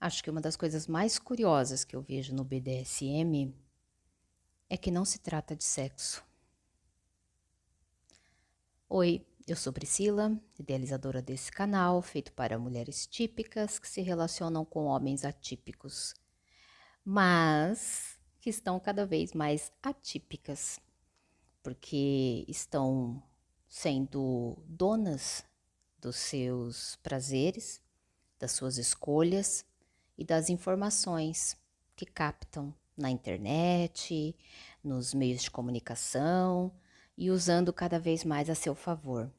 Acho que uma das coisas mais curiosas que eu vejo no BDSM é que não se trata de sexo. Oi, eu sou Priscila, idealizadora desse canal, feito para mulheres típicas que se relacionam com homens atípicos, mas que estão cada vez mais atípicas, porque estão sendo donas dos seus prazeres, das suas escolhas e das informações que captam na internet, nos meios de comunicação e usando cada vez mais a seu favor.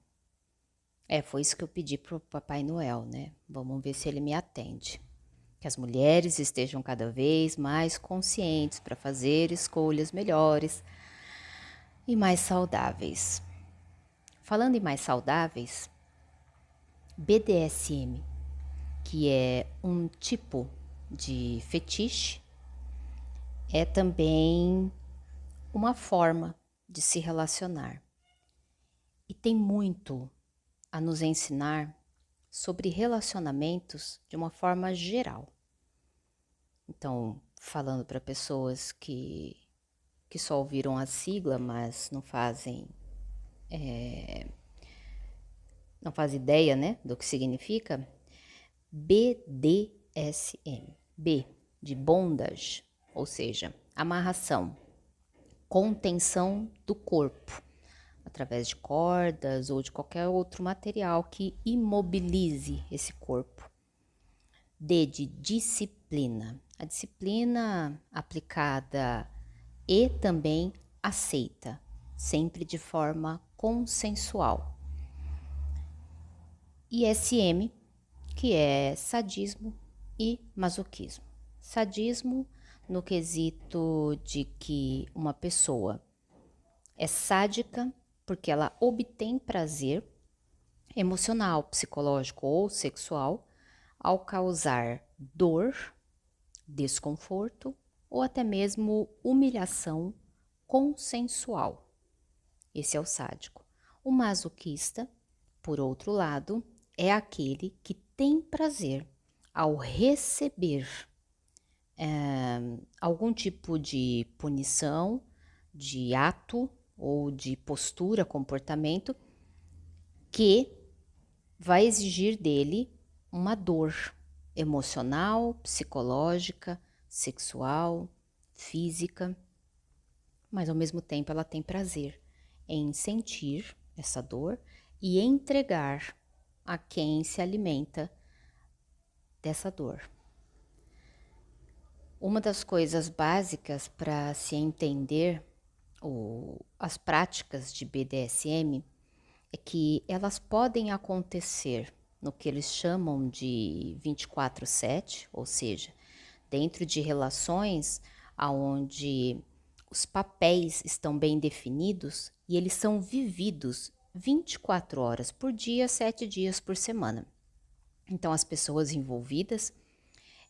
Foi isso que eu pedi pro Papai Noel, né? Vamos ver se ele me atende. Que as mulheres estejam cada vez mais conscientes para fazer escolhas melhores e mais saudáveis. Falando em mais saudáveis, BDSM, que é um tipo de fetiche, é também uma forma de se relacionar. E tem muito a nos ensinar sobre relacionamentos de uma forma geral. Então, falando para pessoas que só ouviram a sigla, mas não faz ideia, né, do que significa, BDSM. B de bondage, ou seja, amarração, contenção do corpo, através de cordas ou de qualquer outro material que imobilize esse corpo. D de disciplina, a disciplina aplicada e também aceita, sempre de forma consensual. E SM, que é sadismo e masoquismo. Sadismo no quesito de que uma pessoa é sádica porque ela obtém prazer emocional, psicológico ou sexual ao causar dor, desconforto ou até mesmo humilhação consensual. Esse é o sádico. O masoquista, por outro lado, é aquele que tem prazer ao receber algum tipo de punição, de ato ou de postura, comportamento que vai exigir dele uma dor emocional, psicológica, sexual, física, mas ao mesmo tempo ela tem prazer em sentir essa dor e entregar a quem se alimenta dessa dor. Uma das coisas básicas para se entender as práticas de BDSM é que elas podem acontecer no que eles chamam de 24/7, ou seja, dentro de relações onde os papéis estão bem definidos e eles são vividos 24 horas por dia, 7 dias por semana. Então, as pessoas envolvidas,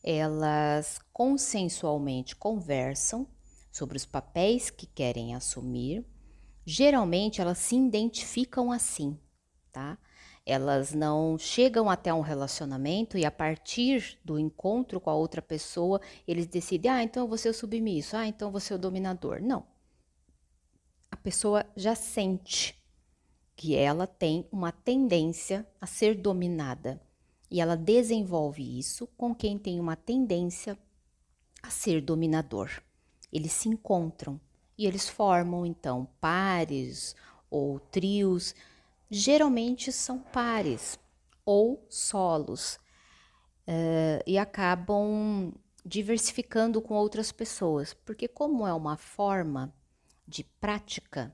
elas consensualmente conversam sobre os papéis que querem assumir. Geralmente, elas se identificam assim, tá? Elas não chegam até um relacionamento e a partir do encontro com a outra pessoa, eles decidem, então eu vou ser o submisso, então eu vou ser o dominador. Não. A pessoa já sente que ela tem uma tendência a ser dominada e ela desenvolve isso com quem tem uma tendência a ser dominador. Eles se encontram e eles formam então pares ou trios. Geralmente são pares ou solos e acabam diversificando com outras pessoas, porque como é uma forma de prática,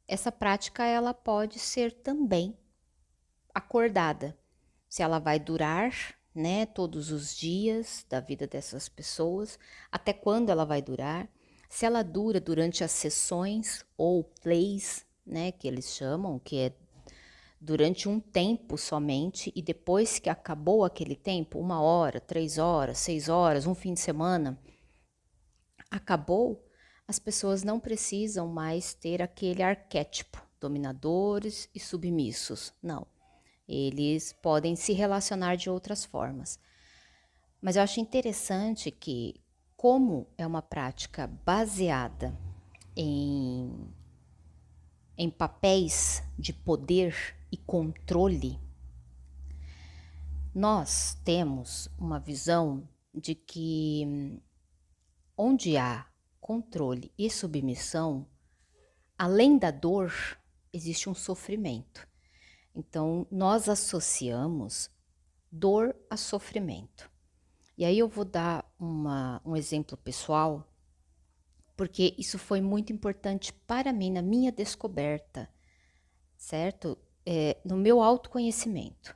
essa prática ela pode ser também acordada, se ela vai durar, né, todos os dias da vida dessas pessoas, até quando ela vai durar, se ela dura durante as sessões ou plays, né, que eles chamam, que é durante um tempo somente e depois que acabou aquele tempo, 1 hora, 3 horas, 6 horas, um fim de semana, acabou, as pessoas não precisam mais ter aquele arquétipo, dominadores e submissos, não. Eles podem se relacionar de outras formas. Mas eu acho interessante que, como é uma prática baseada em, em papéis de poder e controle, nós temos uma visão de que onde há controle e submissão, além da dor, existe um sofrimento. Então, nós associamos dor a sofrimento. E aí eu vou dar um exemplo pessoal, porque isso foi muito importante para mim na minha descoberta, certo? No meu autoconhecimento.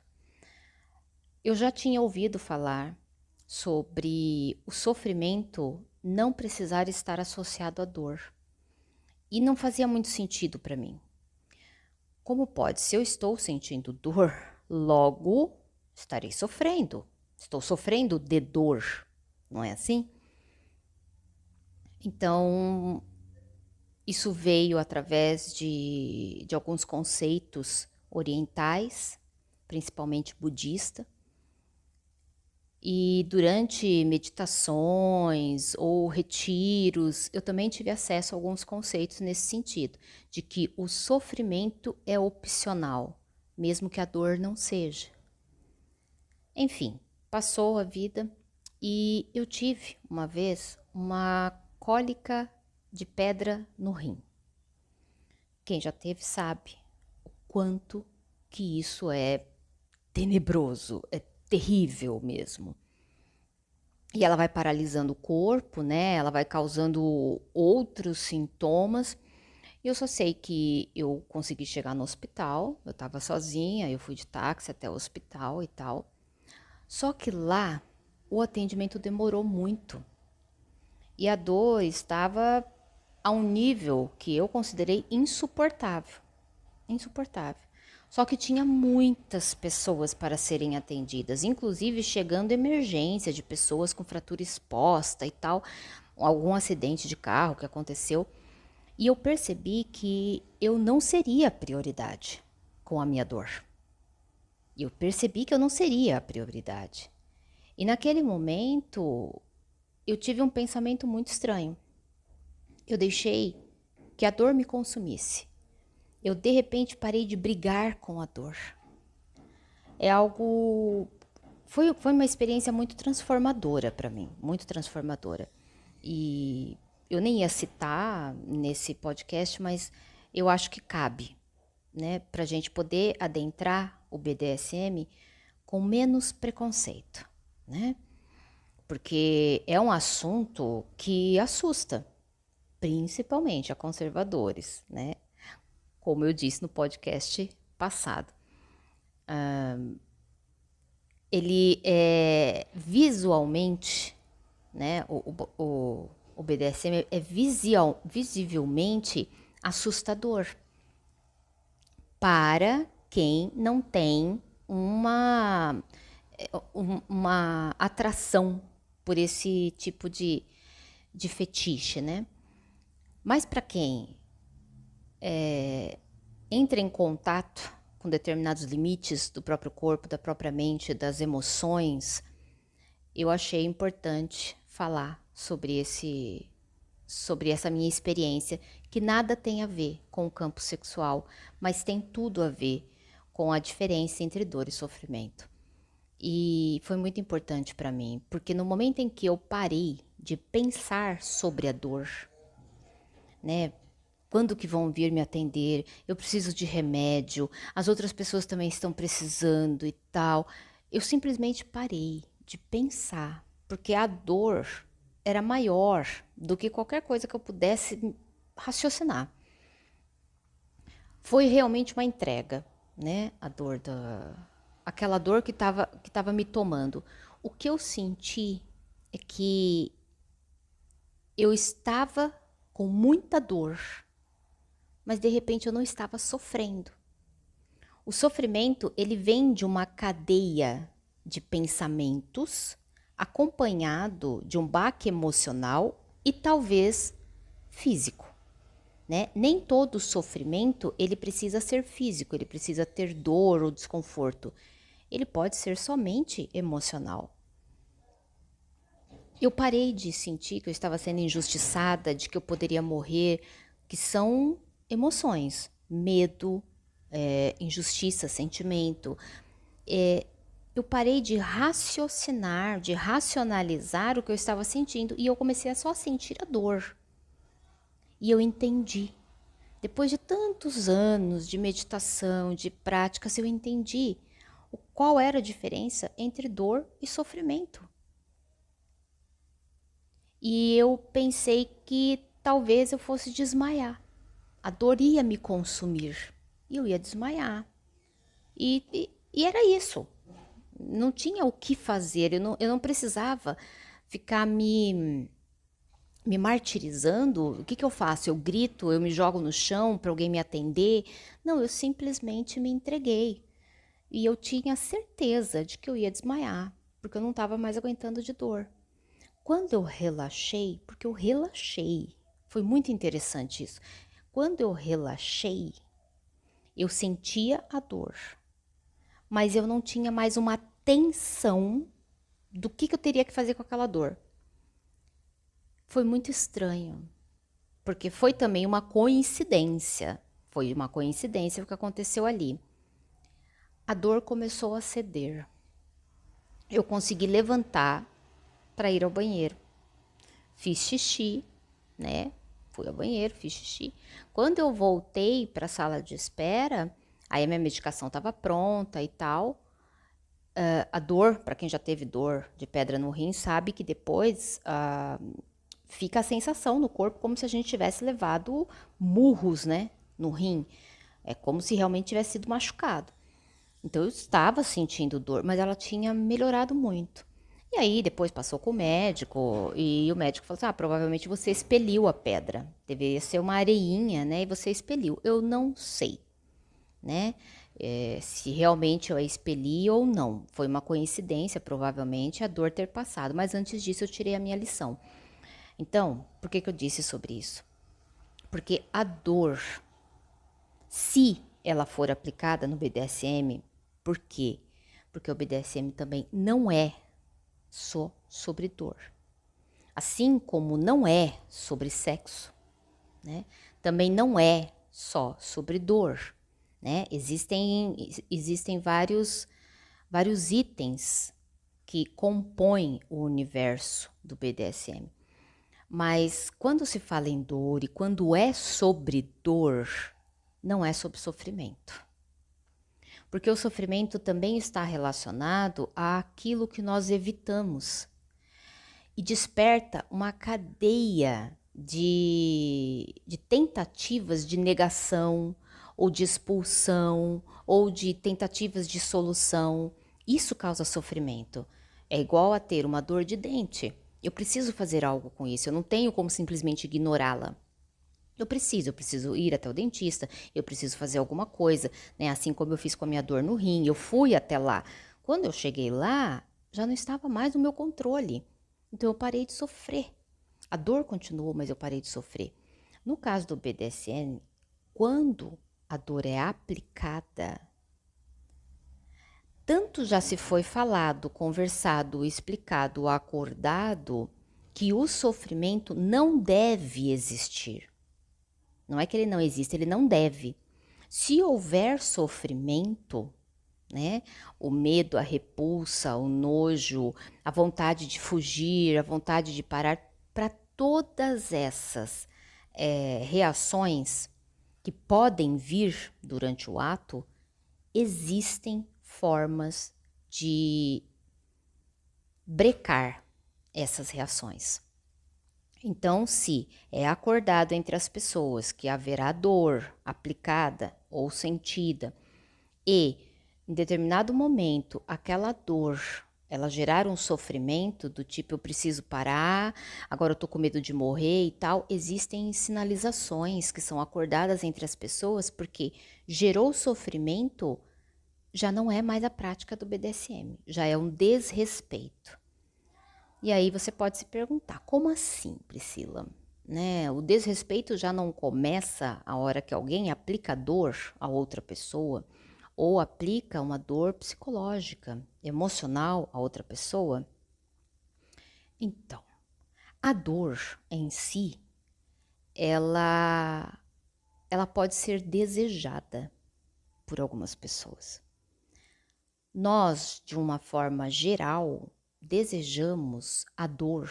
Eu já tinha ouvido falar sobre o sofrimento não precisar estar associado à dor. E não fazia muito sentido para mim. Como pode? Se eu estou sentindo dor, logo estarei sofrendo. Estou sofrendo de dor, não é assim? Então, isso veio através de alguns conceitos orientais, principalmente budista. E durante meditações ou retiros, eu também tive acesso a alguns conceitos nesse sentido, de que o sofrimento é opcional, mesmo que a dor não seja. Enfim, passou a vida e eu tive uma vez uma cólica de pedra no rim. Quem já teve sabe o quanto que isso é tenebroso, é terrível mesmo. E ela vai paralisando o corpo, né? Ela vai causando outros sintomas. E eu só sei que eu consegui chegar no hospital, eu estava sozinha, eu fui de táxi até o hospital e tal. Só que lá o atendimento demorou muito. E a dor estava a um nível que eu considerei insuportável. Insuportável. Só que tinha muitas pessoas para serem atendidas, inclusive chegando emergência de pessoas com fratura exposta e tal, algum acidente de carro que aconteceu. E eu percebi que eu não seria a prioridade com a minha dor. Eu percebi que eu não seria a prioridade. E naquele momento, eu tive um pensamento muito estranho. Eu deixei que a dor me consumisse. Eu de repente parei de brigar com a dor. É algo. Foi uma experiência muito transformadora para mim, muito transformadora. E eu nem ia citar nesse podcast, mas eu acho que cabe, né, para a gente poder adentrar o BDSM com menos preconceito, né? Porque é um assunto que assusta, principalmente a conservadores, né? Como eu disse no podcast passado. Ele é visualmente, né? O BDSM é visivelmente assustador para quem não tem uma atração por esse tipo de fetiche, né? Mas para quem entra em contato com determinados limites do próprio corpo, da própria mente, das emoções, eu achei importante falar sobre essa minha experiência, que nada tem a ver com o campo sexual, mas tem tudo a ver com a diferença entre dor e sofrimento. E foi muito importante para mim, porque no momento em que eu parei de pensar sobre a dor, né? Quando que vão vir me atender? Eu preciso de remédio, as outras pessoas também estão precisando e tal. Eu simplesmente parei de pensar, porque a dor era maior do que qualquer coisa que eu pudesse raciocinar. Foi realmente uma entrega, né? A dor aquela dor que tava me tomando. O que eu senti é que eu estava com muita dor, mas de repente eu não estava sofrendo. O sofrimento, ele vem de uma cadeia de pensamentos acompanhado de um baque emocional e talvez físico, né? Nem todo sofrimento, ele precisa ser físico, ele precisa ter dor ou desconforto. Ele pode ser somente emocional. Eu parei de sentir que eu estava sendo injustiçada, de que eu poderia morrer, que são emoções, medo, injustiça, sentimento. Eu parei de raciocinar, de racionalizar o que eu estava sentindo e eu comecei a só sentir a dor. E eu entendi. Depois de tantos anos de meditação, de práticas, eu entendi qual era a diferença entre dor e sofrimento. E eu pensei que talvez eu fosse desmaiar. A dor ia me consumir e eu ia desmaiar. E era isso. Não tinha o que fazer, eu não precisava ficar me martirizando. O que eu faço? Eu grito, eu me jogo no chão para alguém me atender? Não, eu simplesmente me entreguei. E eu tinha certeza de que eu ia desmaiar, porque eu não estava mais aguentando de dor. Quando eu relaxei, porque eu relaxei, foi muito interessante isso. Quando eu relaxei, eu sentia a dor, mas eu não tinha mais uma tensão do que eu teria que fazer com aquela dor. Foi muito estranho, porque foi também uma coincidência. Foi uma coincidência o que aconteceu ali. A dor começou a ceder. Eu consegui levantar para ir ao banheiro. Fiz xixi, né? Fui ao banheiro, fiz xixi. Quando eu voltei para a sala de espera, aí a minha medicação estava pronta e tal. A dor, para quem já teve dor de pedra no rim, sabe que depois fica a sensação no corpo como se a gente tivesse levado murros, né, no rim. É como se realmente tivesse sido machucado. Então eu estava sentindo dor, mas ela tinha melhorado muito. E aí depois passou com o médico e o médico falou assim: provavelmente você expeliu a pedra. Deveria ser uma areinha, né? E você expeliu. Eu não sei, né? Se realmente eu a expeli ou não. Foi uma coincidência, provavelmente, a dor ter passado. Mas antes disso eu tirei a minha lição. Então, por que eu disse sobre isso? Porque a dor, se ela for aplicada no BDSM, por quê? Porque o BDSM também não é só sobre dor. Assim como não é sobre sexo, né? Também não é só sobre dor, né? Existem vários itens que compõem o universo do BDSM. Mas quando se fala em dor e quando é sobre dor, não é sobre sofrimento. Porque o sofrimento também está relacionado àquilo que nós evitamos e desperta uma cadeia de tentativas de negação, ou de expulsão, ou de tentativas de solução. Isso causa sofrimento. É igual a ter uma dor de dente. Eu preciso fazer algo com isso, eu não tenho como simplesmente ignorá-la. Eu preciso ir até o dentista, eu preciso fazer alguma coisa, né? Assim como eu fiz com a minha dor no rim, eu fui até lá. Quando eu cheguei lá, já não estava mais no meu controle. Então eu parei de sofrer. A dor continuou, mas eu parei de sofrer. No caso do BDSM, quando a dor é aplicada, tanto já se foi falado, conversado, explicado, acordado, que o sofrimento não deve existir. Não é que ele não existe, ele não deve. Se houver sofrimento, né? O medo, a repulsa, o nojo, a vontade de fugir, a vontade de parar, para todas essas reações que podem vir durante o ato, existem formas de brecar essas reações. Então, se é acordado entre as pessoas que haverá dor aplicada ou sentida e em determinado momento aquela dor ela gerar um sofrimento do tipo eu preciso parar, agora eu tô com medo de morrer e tal, existem sinalizações que são acordadas entre as pessoas porque gerou sofrimento, já não é mais a prática do BDSM, já é um desrespeito. E aí você pode se perguntar, como assim, Priscila? Né? O desrespeito já não começa a hora que alguém aplica dor a outra pessoa ou aplica uma dor psicológica, emocional a outra pessoa? Então, A dor em si, ela, ela pode ser desejada por algumas pessoas. Nós, de uma forma geral, desejamos a dor,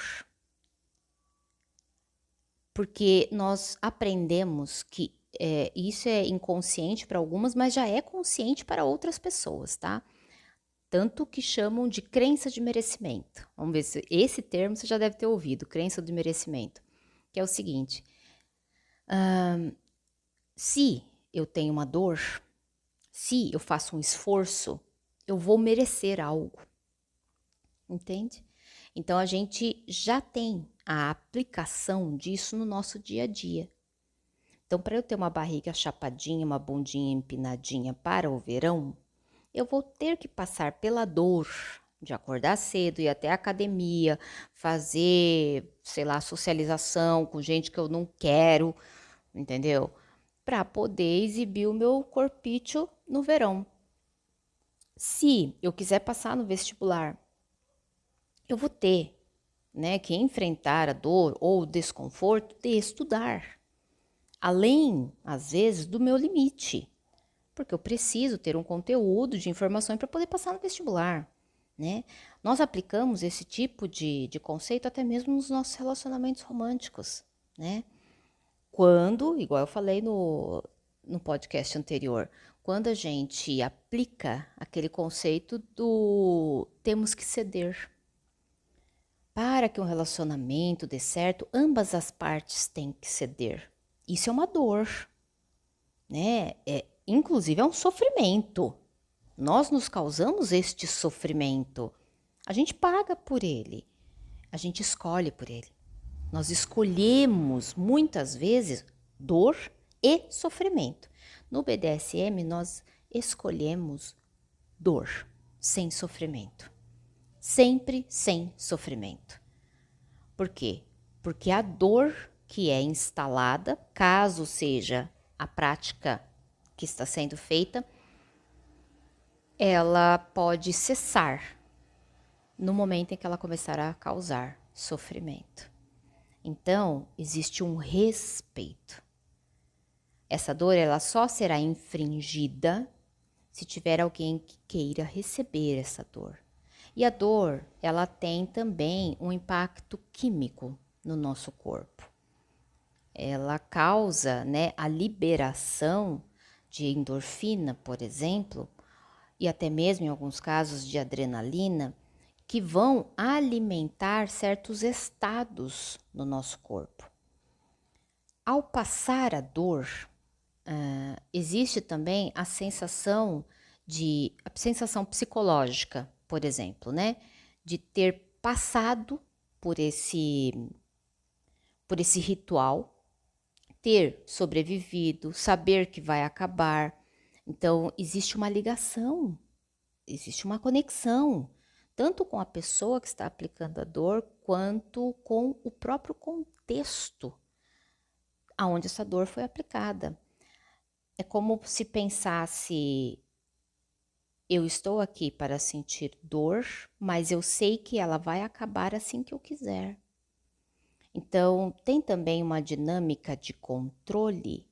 porque nós aprendemos que isso é inconsciente para algumas, mas já é consciente para outras pessoas, tá? Tanto que chamam de crença de merecimento. Vamos ver se esse termo você já deve ter ouvido, crença de merecimento, que é o seguinte: se eu tenho uma dor, se eu faço um esforço, eu vou merecer algo, entende? Então a gente já tem a aplicação disso no nosso dia a dia. Então, para eu ter uma barriga chapadinha, uma bundinha empinadinha para o verão, eu vou ter que passar pela dor de acordar cedo, ir até a academia, fazer, sei lá, socialização com gente que eu não quero, entendeu? Para poder exibir o meu corpício no verão. Se eu quiser passar no vestibular, eu vou ter, né, que enfrentar a dor ou o desconforto de estudar, além, às vezes, do meu limite, porque eu preciso ter um conteúdo de informações para poder passar no vestibular, né? Nós aplicamos esse tipo de conceito até mesmo nos nossos relacionamentos românticos, né? Quando, igual eu falei no podcast anterior, quando a gente aplica aquele conceito do temos que ceder. Para que um relacionamento dê certo, ambas as partes têm que ceder. Isso é uma dor, né? Inclusive é um sofrimento. Nós nos causamos este sofrimento. A gente paga por ele. A gente escolhe por ele. Nós escolhemos muitas vezes dor e sofrimento. No BDSM, nós escolhemos dor sem sofrimento. Sempre sem sofrimento. Por quê? Porque a dor que é instalada, caso seja a prática que está sendo feita, ela pode cessar no momento em que ela começar a causar sofrimento. Então, existe um respeito. Essa dor ela só será infringida se tiver alguém que queira receber essa dor. E a dor, ela tem também um impacto químico no nosso corpo. Ela causa, né, a liberação de endorfina, por exemplo, e até mesmo em alguns casos de adrenalina, que vão alimentar certos estados no nosso corpo. Ao passar a dor, existe também a sensação psicológica, por exemplo, né, de ter passado por esse ritual, ter sobrevivido, saber que vai acabar. Então, existe uma ligação, existe uma conexão, tanto com a pessoa que está aplicando a dor, quanto com o próprio contexto aonde essa dor foi aplicada. É como se pensasse: eu estou aqui para sentir dor, mas eu sei que ela vai acabar assim que eu quiser. Então, tem também uma dinâmica de controle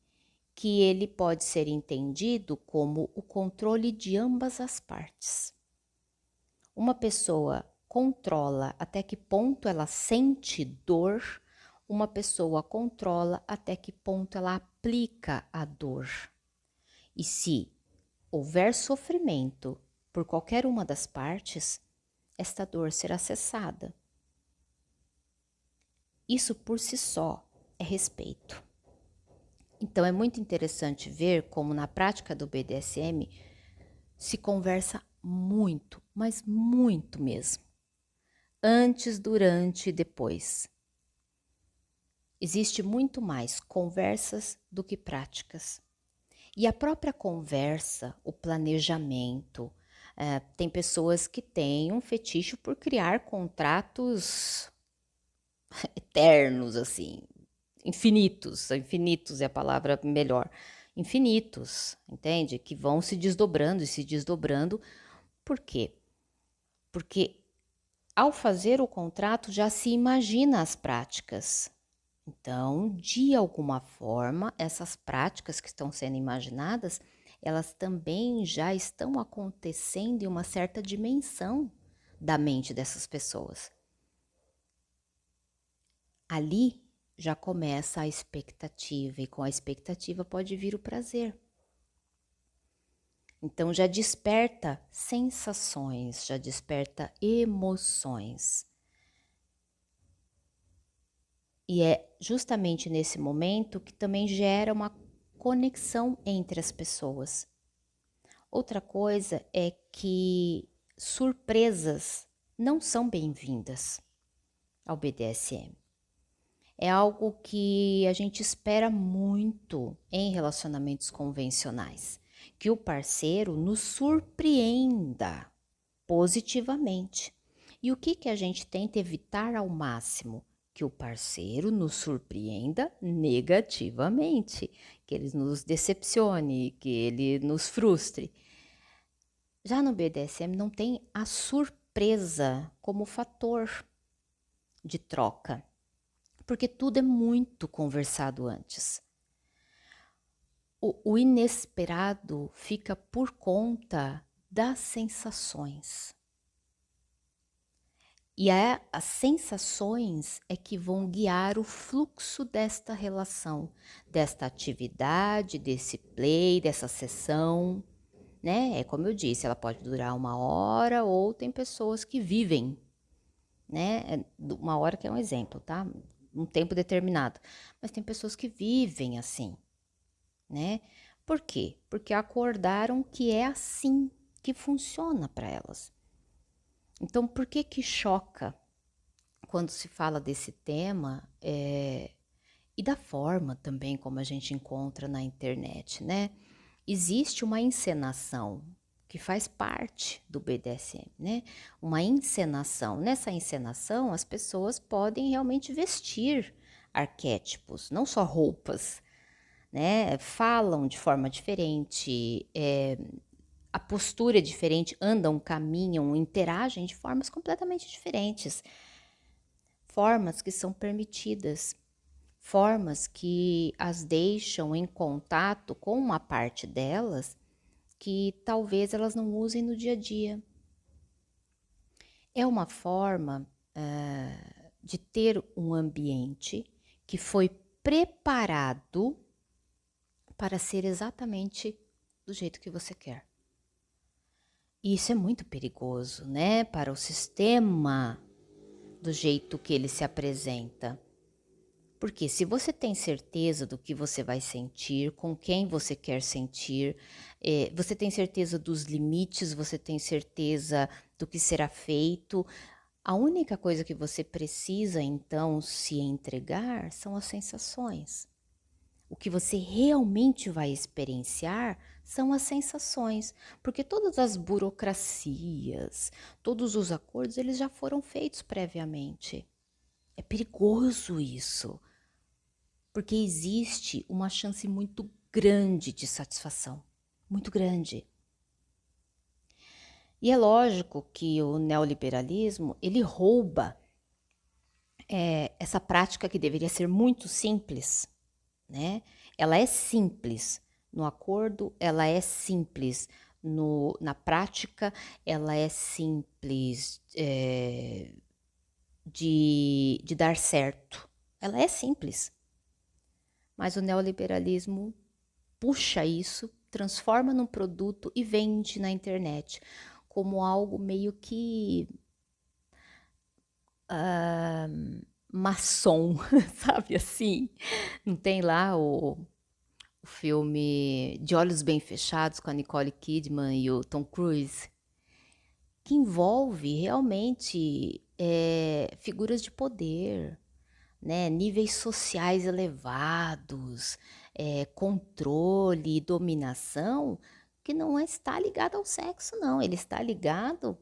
que ele pode ser entendido como o controle de ambas as partes. Uma pessoa controla até que ponto ela sente dor, uma pessoa controla até que ponto ela aplica a dor. E se houver sofrimento por qualquer uma das partes, esta dor será cessada. Isso por si só é respeito. Então é muito interessante ver como na prática do BDSM se conversa muito, mas muito mesmo. Antes, durante e depois. Existe muito mais conversas do que práticas. E a própria conversa, o planejamento, tem pessoas que têm um fetiche por criar contratos eternos, assim, infinitos é a palavra melhor, infinitos, entende? Que vão se desdobrando e se desdobrando. Por quê? Porque ao fazer o contrato, já se imagina as práticas. Então, de alguma forma, essas práticas que estão sendo imaginadas, elas também já estão acontecendo em uma certa dimensão da mente dessas pessoas. Ali já começa a expectativa, e com a expectativa pode vir o prazer. Então já desperta sensações, já desperta emoções. E é justamente nesse momento que também gera uma conexão entre as pessoas. Outra coisa é que surpresas não são bem-vindas ao BDSM. É algo que a gente espera muito em relacionamentos convencionais, que o parceiro nos surpreenda positivamente. E o que a gente tenta evitar ao máximo? Que o parceiro nos surpreenda negativamente, que ele nos decepcione, que ele nos frustre. Já no BDSM não tem a surpresa como fator de troca, porque tudo é muito conversado antes. O inesperado fica por conta das sensações. E as sensações é que vão guiar o fluxo desta relação, desta atividade, desse play, dessa sessão, né? É como eu disse, ela pode durar 1 hora ou tem pessoas que vivem, né? 1 hora que é um exemplo, tá? Um tempo determinado. Mas tem pessoas que vivem assim, né? Por quê? Porque acordaram que é assim que funciona para elas. Então, por que choca quando se fala desse tema e da forma também como a gente encontra na internet, né? Existe uma encenação que faz parte do BDSM, né? Uma encenação. Nessa encenação, as pessoas podem realmente vestir arquétipos, não só roupas, né? Falam de forma diferente, a postura é diferente, andam, caminham, interagem de formas completamente diferentes. Formas que são permitidas, formas que as deixam em contato com uma parte delas que talvez elas não usem no dia a dia. É uma forma de ter um ambiente que foi preparado para ser exatamente do jeito que você quer. E isso é muito perigoso, né? Para o sistema do jeito que ele se apresenta. Porque se você tem certeza do que você vai sentir, com quem você quer sentir, você tem certeza dos limites, você tem certeza do que será feito, a única coisa que você precisa então se entregar são as sensações. O que você realmente vai experienciar são as sensações, porque todas as burocracias, todos os acordos, eles já foram feitos previamente. É perigoso isso, porque existe uma chance muito grande de satisfação, muito grande. E é lógico que o neoliberalismo, ele rouba essa prática que deveria ser muito simples, né? Ela é simples no acordo, ela é simples na prática, ela é simples de dar certo. Ela é simples. Mas o neoliberalismo puxa isso, transforma num produto e vende na internet como algo meio que maçom, sabe assim? Não tem lá o filme De Olhos Bem Fechados com a Nicole Kidman e o Tom Cruise, que envolve realmente figuras de poder, né? Níveis sociais elevados, controle e dominação, que não está ligado ao sexo, não. Ele está ligado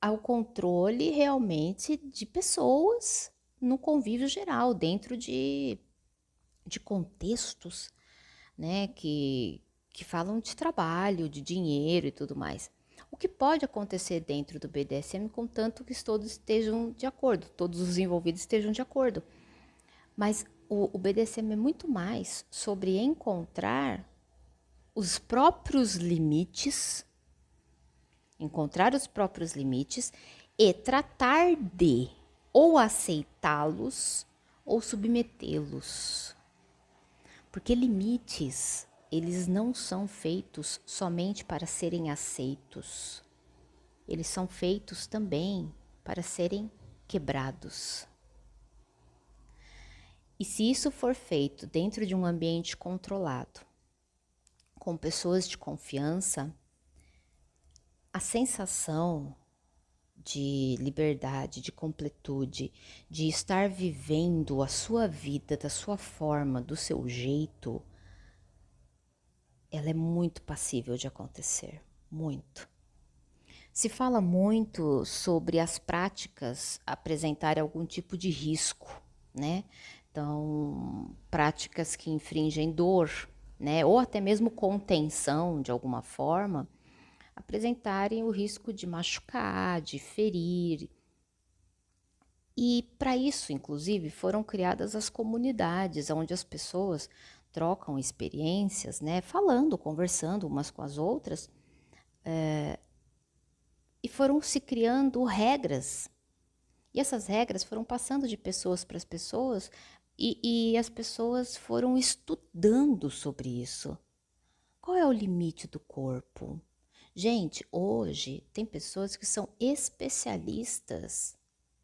ao controle realmente de pessoas no convívio geral, dentro de contextos, né, que falam de trabalho, de dinheiro e tudo mais. O que pode acontecer dentro do BDSM, contanto que todos estejam de acordo, todos os envolvidos estejam de acordo. Mas o BDSM é muito mais sobre encontrar os próprios limites, e tratar de ou aceitá-los ou submetê-los. Porque limites, eles não são feitos somente para serem aceitos. Eles são feitos também para serem quebrados. E se isso for feito dentro de um ambiente controlado, com pessoas de confiança, a sensação de liberdade, de completude, de estar vivendo a sua vida da sua forma, do seu jeito, ela é muito passível de acontecer, muito. Se fala muito sobre as práticas apresentarem algum tipo de risco, né? Então, práticas que infringem dor, né? Ou até mesmo contenção de alguma forma, apresentarem o risco de machucar, de ferir. E para isso, inclusive, foram criadas as comunidades, onde as pessoas trocam experiências, né? Falando, conversando umas com as outras, e foram se criando regras. E essas regras foram passando de pessoas para as pessoas e as pessoas foram estudando sobre isso. Qual é o limite do corpo? Gente, hoje tem pessoas que são especialistas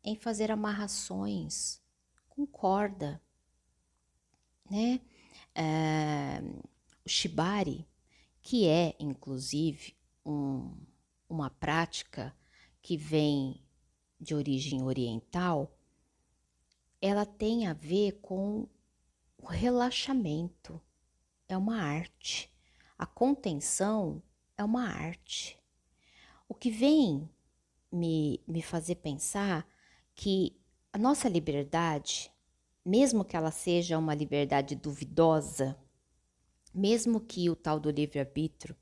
em fazer amarrações com corda, né? O shibari, que é inclusive uma prática que vem de origem oriental, ela tem a ver com o relaxamento, é uma arte. A contenção é uma arte. O que vem me fazer pensar que a nossa liberdade, mesmo que ela seja uma liberdade duvidosa, mesmo que o tal do livre-arbítrio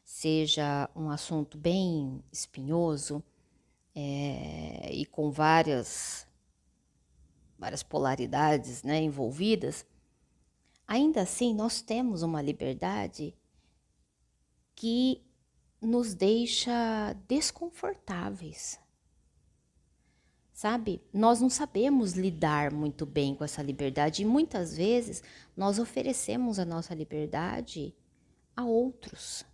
seja um assunto bem espinhoso, e com várias polaridades, né, envolvidas, ainda assim nós temos uma liberdade que nos deixa desconfortáveis. Sabe? Nós não sabemos lidar muito bem com essa liberdade e muitas vezes nós oferecemos a nossa liberdade a outros.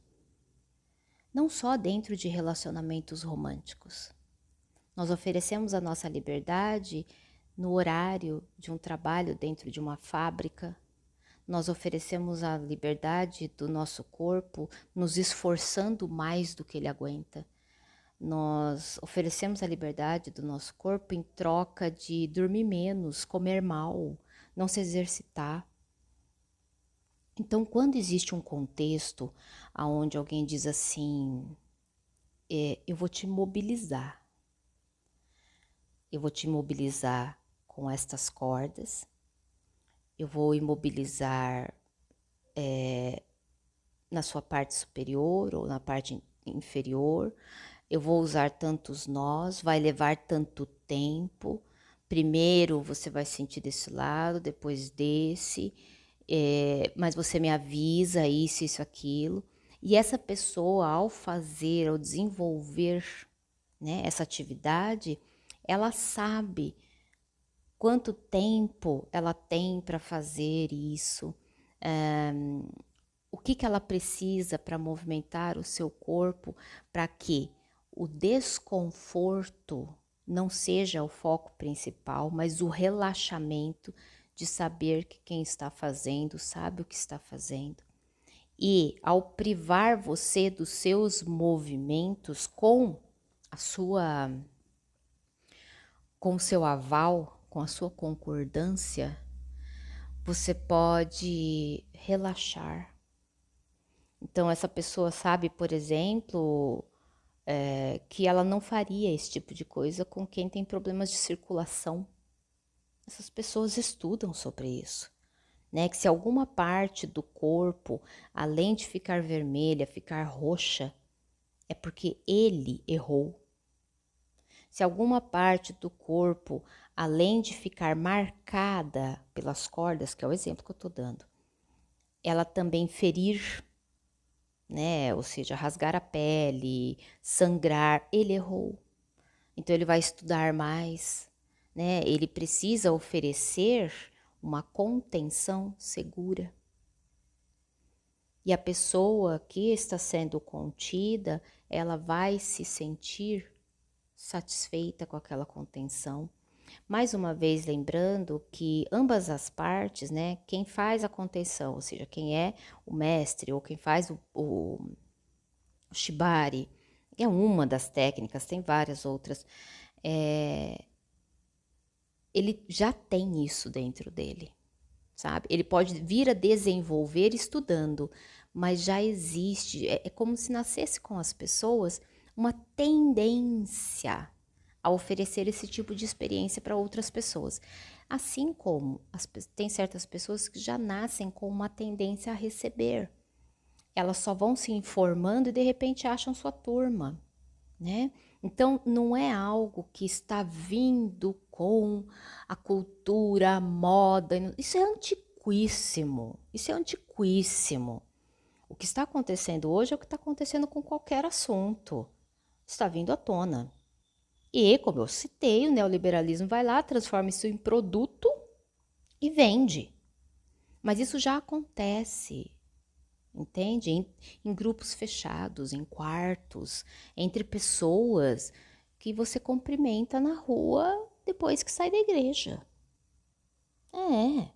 Não só dentro de relacionamentos românticos. Nós oferecemos a nossa liberdade no horário de um trabalho dentro de uma fábrica. Nós oferecemos a liberdade do nosso corpo nos esforçando mais do que ele aguenta. Nós oferecemos a liberdade do nosso corpo em troca de dormir menos, comer mal, não se exercitar. Então, quando existe um contexto onde alguém diz assim, eu vou te mobilizar. Eu vou te imobilizar com estas cordas, eu vou imobilizar na sua parte superior ou na parte inferior, eu vou usar tantos nós, vai levar tanto tempo, primeiro você vai sentir desse lado, depois desse, mas você me avisa isso, aquilo. E essa pessoa, ao fazer, ao desenvolver, né, essa atividade, ela sabe quanto tempo ela tem para fazer isso, o que ela precisa para movimentar o seu corpo para que o desconforto não seja o foco principal, mas o relaxamento de saber que quem está fazendo sabe o que está fazendo. E ao privar você dos seus movimentos com o seu aval, com a sua concordância, você pode relaxar. Então essa pessoa sabe, por exemplo, que ela não faria esse tipo de coisa com quem tem problemas de circulação. Essas pessoas estudam sobre isso, né? Que se alguma parte do corpo, além de ficar vermelha, ficar roxa, é porque ele errou. Se alguma parte do corpo, além de ficar marcada pelas cordas, que é o exemplo que eu estou dando, ela também ferir, né? Ou seja, rasgar a pele, sangrar, ele errou. Então ele vai estudar mais, né? Ele precisa oferecer uma contenção segura. E a pessoa que está sendo contida, ela vai se sentir satisfeita com aquela contenção. Mais uma vez, lembrando que ambas as partes, né, quem faz a contenção, ou seja, quem é o mestre ou quem faz o shibari, é uma das técnicas, tem várias outras, ele já tem isso dentro dele, sabe? Ele pode vir a desenvolver estudando, mas já existe, é como se nascesse com as pessoas uma tendência a oferecer esse tipo de experiência para outras pessoas. Assim como tem certas pessoas que já nascem com uma tendência a receber. Elas só vão se informando e de repente acham sua turma, né? Então não é algo que está vindo com a cultura, a moda. Isso é antiquíssimo. Isso é antiquíssimo. O que está acontecendo hoje é o que está acontecendo com qualquer assunto. Está vindo à tona. E, como eu citei, o neoliberalismo vai lá, transforma isso em produto e vende. Mas isso já acontece, entende? Em grupos fechados, em quartos, entre pessoas que você cumprimenta na rua depois que sai da igreja. É.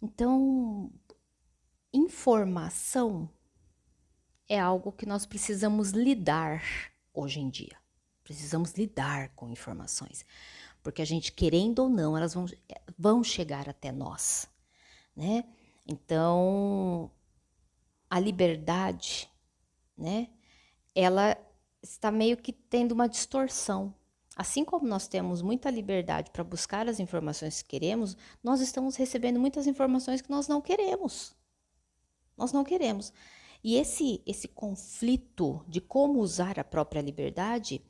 Então, informação é algo que nós precisamos lidar hoje em dia. Precisamos lidar com informações, porque a gente, querendo ou não, elas vão chegar até nós, né? Então, a liberdade, né? Ela está meio que tendo uma distorção. Assim como nós temos muita liberdade para buscar as informações que queremos, nós estamos recebendo muitas informações que nós não queremos. Nós não queremos. E esse conflito de como usar a própria liberdade,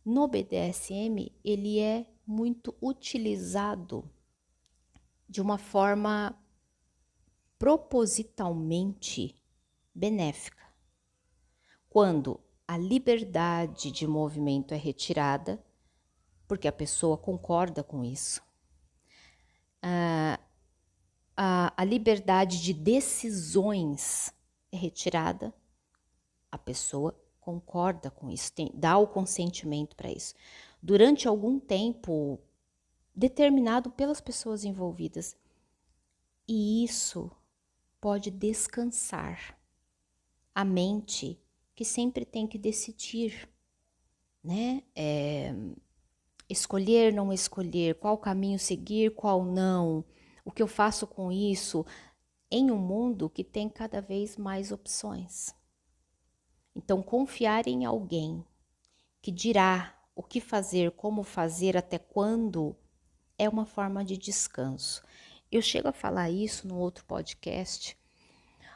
no BDSM, ele é muito utilizado de uma forma propositalmente benéfica. Quando a liberdade de movimento é retirada, porque a pessoa concorda com isso. A liberdade de decisões é retirada, a pessoa concorda com isso, dá o consentimento para isso. Durante algum tempo determinado pelas pessoas envolvidas. E isso pode descansar a mente, que sempre tem que decidir, né? Escolher, não escolher, qual caminho seguir, qual não, o que eu faço com isso, em um mundo que tem cada vez mais opções. Então, confiar em alguém que dirá o que fazer, como fazer, até quando, é uma forma de descanso. Eu chego a falar isso no outro podcast,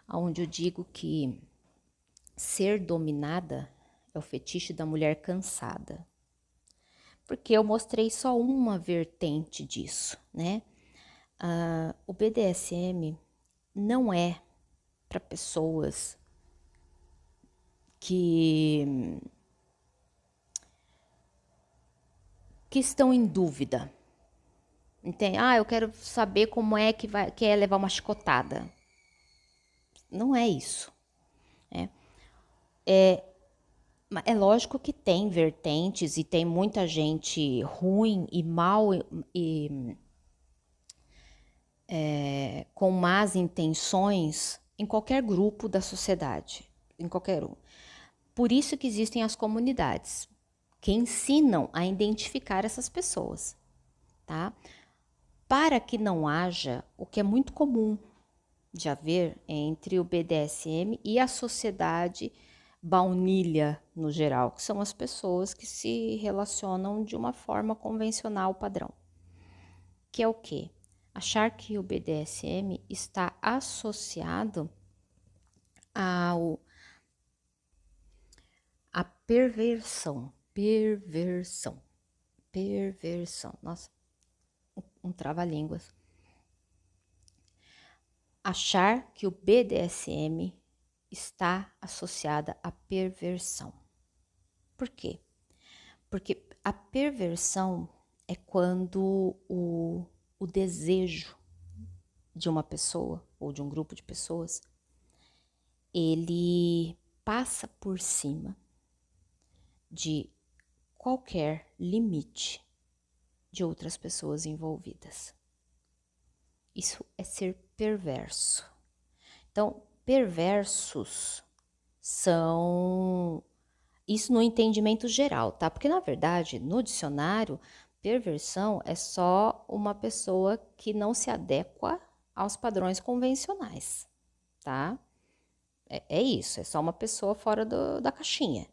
onde eu digo que ser dominada é o fetiche da mulher cansada. Porque eu mostrei só uma vertente disso, né? O BDSM não é para pessoas que estão em dúvida. Entende? Eu quero saber como é que é levar uma chicotada. Não é isso. É lógico que tem vertentes e tem muita gente ruim e mal e com más intenções em qualquer grupo da sociedade, em qualquer um. Por isso que existem as comunidades, que ensinam a identificar essas pessoas, tá? Para que não haja o que é muito comum de haver entre o BDSM e a sociedade baunilha no geral, que são as pessoas que se relacionam de uma forma convencional padrão. Que é o quê? Achar que o BDSM está associado à perversão, perversão, perversão. Nossa, um trava-línguas. Achar que o BDSM está associada à perversão. Por quê? Porque a perversão é quando o desejo de uma pessoa ou de um grupo de pessoas, ele passa por cima de qualquer limite de outras pessoas envolvidas. Isso é ser perverso. Então, perversos são... Isso no entendimento geral, tá? Porque, na verdade, no dicionário, perversão é só uma pessoa que não se adequa aos padrões convencionais, tá? É isso, é só uma pessoa fora da caixinha.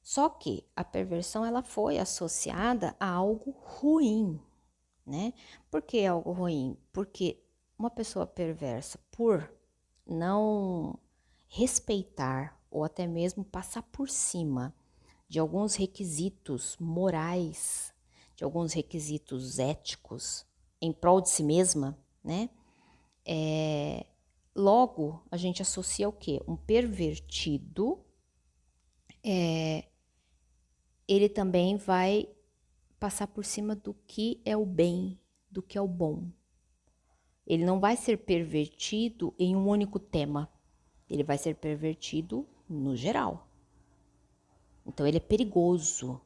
Só que a perversão, ela foi associada a algo ruim, né? Por que algo ruim? Porque uma pessoa perversa, por não respeitar ou até mesmo passar por cima de alguns requisitos morais, de alguns requisitos éticos em prol de si mesma, né? Logo, a gente associa o quê? Um pervertido, ele também vai passar por cima do que é o bem, do que é o bom. Ele não vai ser pervertido em um único tema. Ele vai ser pervertido no geral. Então, ele é perigoso,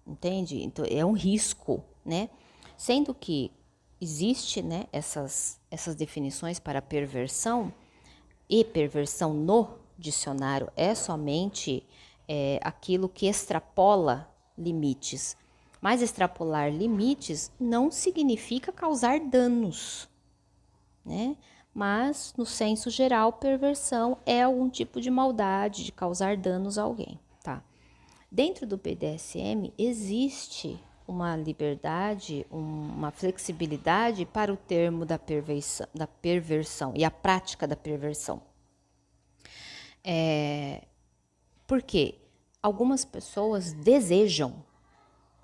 entende? Então, é um risco, né? Sendo que existe, né, essas definições para perversão, e perversão no dicionário é somente aquilo que extrapola limites. Mas extrapolar limites não significa causar danos, né? Mas, no senso geral, perversão é algum tipo de maldade, de causar danos a alguém, tá? Dentro do BDSM existe uma liberdade, uma flexibilidade para o termo da perversão e a prática da perversão. Porque algumas pessoas desejam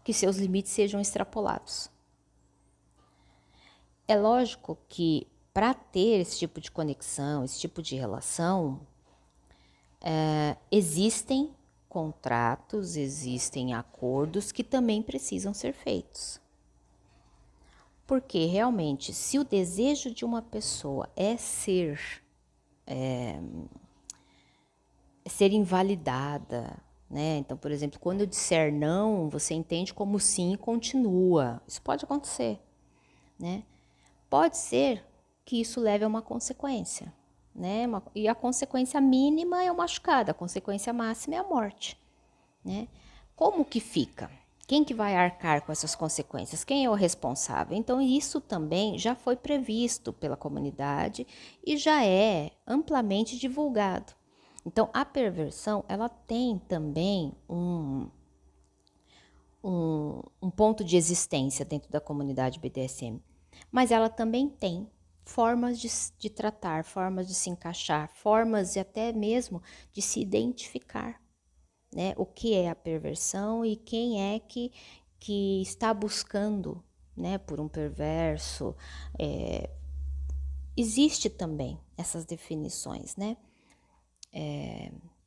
que seus limites sejam extrapolados. É lógico que para ter esse tipo de conexão, esse tipo de relação, existem contratos, existem acordos que também precisam ser feitos. Porque realmente, se o desejo de uma pessoa é ser invalidada, né? Então, por exemplo, quando eu disser não, você entende como sim e continua. Isso pode acontecer, né? Pode ser que isso leve a uma consequência, né? E a consequência mínima é o machucado, a consequência máxima é a morte, né? Como que fica? Quem que vai arcar com essas consequências? Quem é o responsável? Então, isso também já foi previsto pela comunidade e já é amplamente divulgado. Então, a perversão, ela tem também um ponto de existência dentro da comunidade BDSM, mas ela também tem formas de tratar, formas de se encaixar, formas de até mesmo de se identificar, né? O que é a perversão e quem é que está buscando, né, por um perverso. Existe também essas definições, né?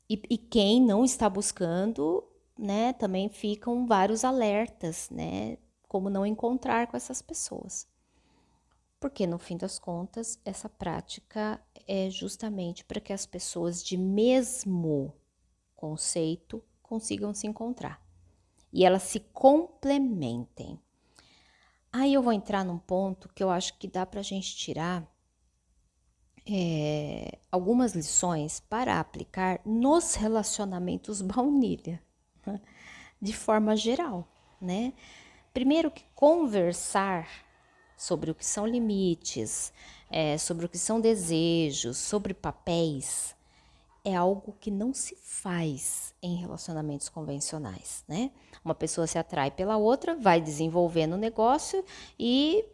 E quem não está buscando, né, também ficam vários alertas, né, como não encontrar com essas pessoas. Porque no fim das contas, essa prática é justamente para que as pessoas de mesmo conceito consigam se encontrar e elas se complementem. Aí eu vou entrar num ponto que eu acho que dá para a gente tirar algumas lições para aplicar nos relacionamentos baunilha, né? De forma geral, né? Primeiro que conversar sobre o que são limites, sobre o que são desejos, sobre papéis, é algo que não se faz em relacionamentos convencionais, né? Uma pessoa se atrai pela outra, vai desenvolvendo o negócio e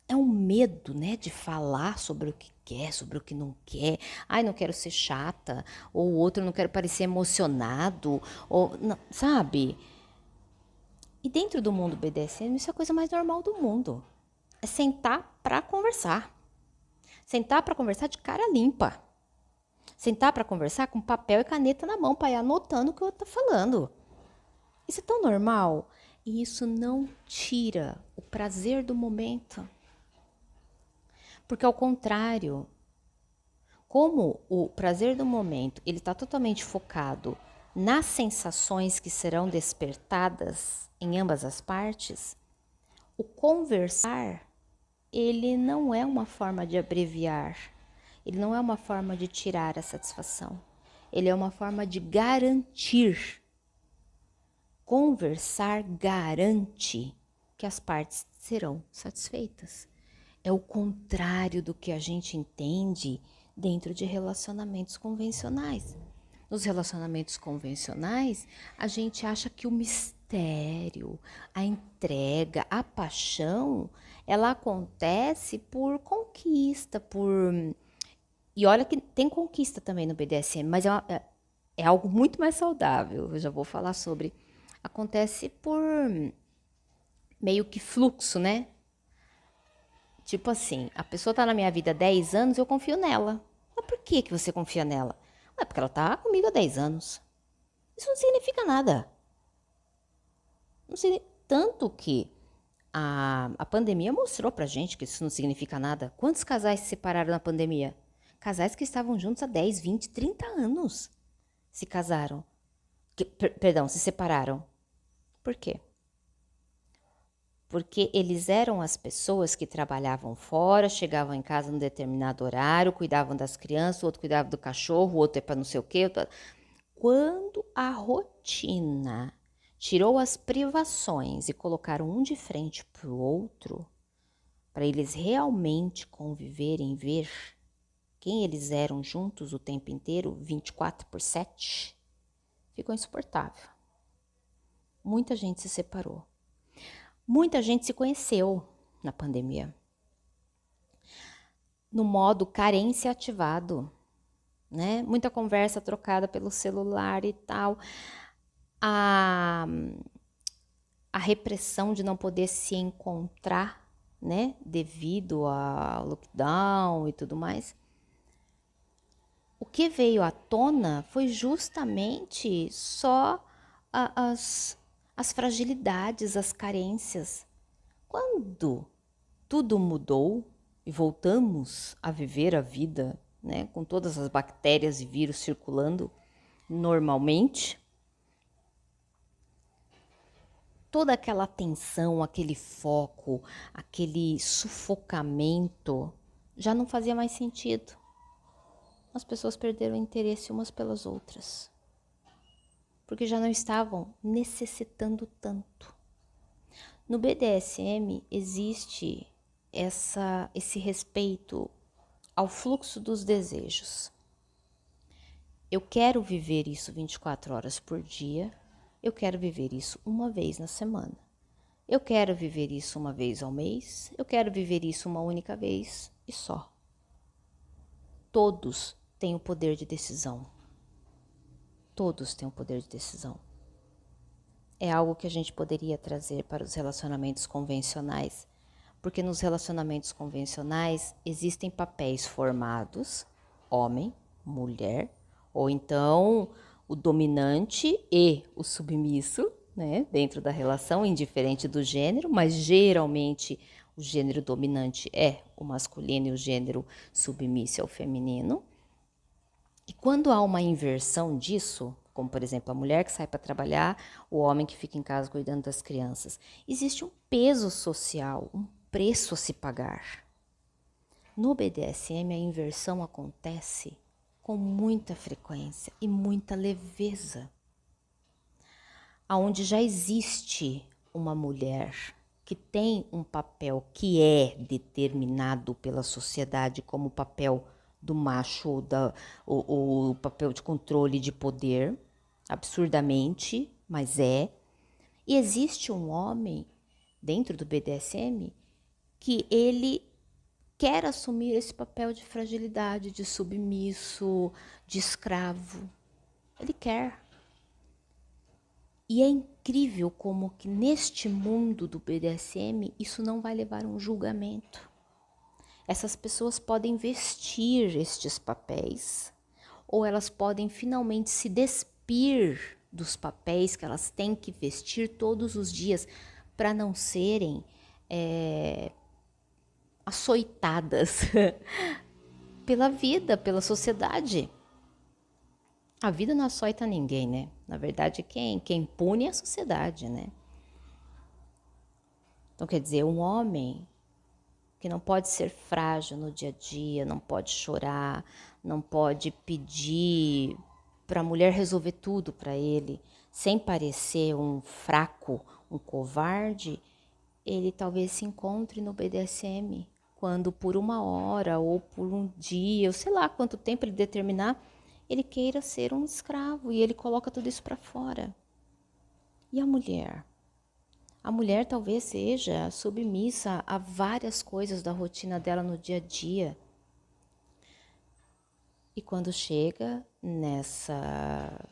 é um medo, né, de falar sobre quer, sobre o que não quer. Ai, não quero ser chata, ou o outro não quero parecer emocionado, ou não, sabe? E dentro do mundo BDSM, isso é a coisa mais normal do mundo. É sentar pra conversar. Sentar pra conversar de cara limpa. Sentar pra conversar com papel e caneta na mão pra ir anotando o que o outro tá falando. Isso é tão normal. E isso não tira o prazer do momento. Porque ao contrário, como o prazer do momento ele está totalmente focado nas sensações que serão despertadas em ambas as partes, o conversar ele não é uma forma de abreviar, ele não é uma forma de tirar a satisfação, ele é uma forma de garantir. Conversar garante que as partes serão satisfeitas. É o contrário do que a gente entende dentro de relacionamentos convencionais. Nos relacionamentos convencionais, a gente acha que o mistério, a entrega, a paixão, ela acontece por conquista, por... E olha que tem conquista também no BDSM, mas é algo muito mais saudável. Eu já vou falar sobre. Acontece por meio que fluxo, né? Tipo assim, a pessoa tá na minha vida há 10 anos, eu confio nela. Mas por que você confia nela? É porque ela tá comigo há 10 anos. Isso não significa nada. Não significa... Tanto que a pandemia mostrou pra gente que isso não significa nada. Quantos casais se separaram na pandemia? Casais que estavam juntos há 10, 20, 30 anos se casaram. Perdão, se separaram. Por quê? Porque eles eram as pessoas que trabalhavam fora, chegavam em casa num determinado horário, cuidavam das crianças, o outro cuidava do cachorro, o outro é para não sei o quê. Quando a rotina tirou as privações e colocaram um de frente para o outro, para eles realmente conviverem, ver quem eles eram juntos o tempo inteiro, 24/7, ficou insuportável. Muita gente se separou. Muita gente se conheceu na pandemia. No modo carência ativado, né? Muita conversa trocada pelo celular e tal. A repressão de não poder se encontrar, né? Devido ao lockdown e tudo mais. O que veio à tona foi justamente só as fragilidades, as carências. Quando tudo mudou e voltamos a viver a vida, né, com todas as bactérias e vírus circulando normalmente, toda aquela tensão, aquele foco, aquele sufocamento já não fazia mais sentido. As pessoas perderam interesse umas pelas outras, porque já não estavam necessitando tanto. No BDSM existe esse respeito ao fluxo dos desejos. Eu quero viver isso 24 horas por dia, eu quero viver isso uma vez na semana. Eu quero viver isso uma vez ao mês, eu quero viver isso uma única vez e só. Todos têm o poder de decisão. Todos têm o poder de decisão. É algo que a gente poderia trazer para os relacionamentos convencionais, porque nos relacionamentos convencionais existem papéis formados, homem, mulher, ou então o dominante e o submisso, né, dentro da relação, indiferente do gênero, mas geralmente o gênero dominante é o masculino e o gênero submisso é o feminino. E quando há uma inversão disso, como por exemplo a mulher que sai para trabalhar, o homem que fica em casa cuidando das crianças, existe um peso social, um preço a se pagar. No BDSM a inversão acontece com muita frequência e muita leveza, aonde já existe uma mulher que tem um papel que é determinado pela sociedade como papel do macho, o papel de controle de poder, absurdamente, mas é. E existe um homem dentro do BDSM que ele quer assumir esse papel de fragilidade, de submisso, de escravo. Ele quer. E é incrível como que neste mundo do BDSM isso não vai levar a um julgamento. Essas pessoas podem vestir estes papéis, ou elas podem finalmente se despir dos papéis que elas têm que vestir todos os dias para não serem açoitadas pela vida, pela sociedade. A vida não açoita ninguém, né? Na verdade, quem pune é a sociedade, né? Então, quer dizer, um homem que não pode ser frágil no dia a dia, não pode chorar, não pode pedir para a mulher resolver tudo para ele, sem parecer um fraco, um covarde, ele talvez se encontre no BDSM, quando por uma hora ou por um dia, ou sei lá quanto tempo ele determinar, ele queira ser um escravo e ele coloca tudo isso para fora. E a mulher? A mulher talvez seja submissa a várias coisas da rotina dela no dia a dia. E quando chega nessa...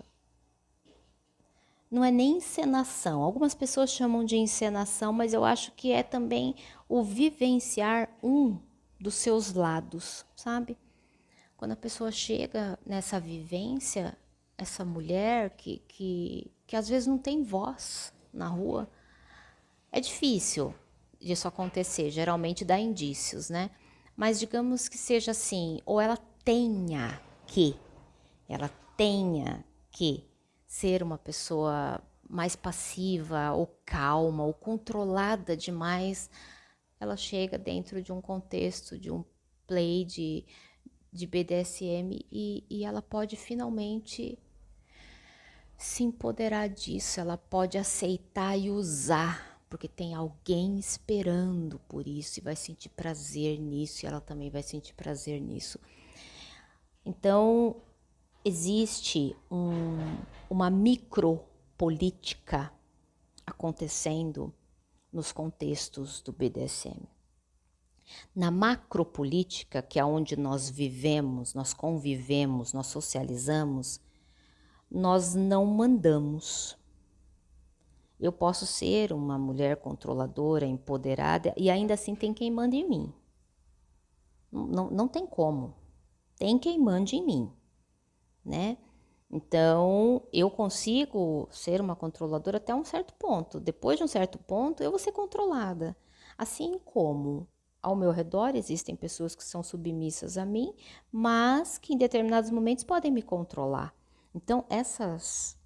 Não é nem encenação. Algumas pessoas chamam de encenação, mas eu acho que é também o vivenciar um dos seus lados, sabe? Quando a pessoa chega nessa vivência, essa mulher que às vezes não tem voz na rua, é difícil disso acontecer, geralmente dá indícios, né? Mas digamos que seja assim, ou ela tenha que ser uma pessoa mais passiva, ou calma, ou controlada demais, ela chega dentro de um contexto, de um play de BDSM e ela pode finalmente se empoderar disso, ela pode aceitar e usar, porque tem alguém esperando por isso e vai sentir prazer nisso e ela também vai sentir prazer nisso. Então, existe uma micropolítica acontecendo nos contextos do BDSM. Na macropolítica, que é onde nós vivemos, nós convivemos, nós socializamos, nós não mandamos. Eu posso ser uma mulher controladora, empoderada, e ainda assim tem quem manda em mim. Não tem como. Tem quem mande em mim, né? Então, eu consigo ser uma controladora até um certo ponto. Depois de um certo ponto, eu vou ser controlada. Assim como ao meu redor existem pessoas que são submissas a mim, mas que em determinados momentos podem me controlar. Então, essas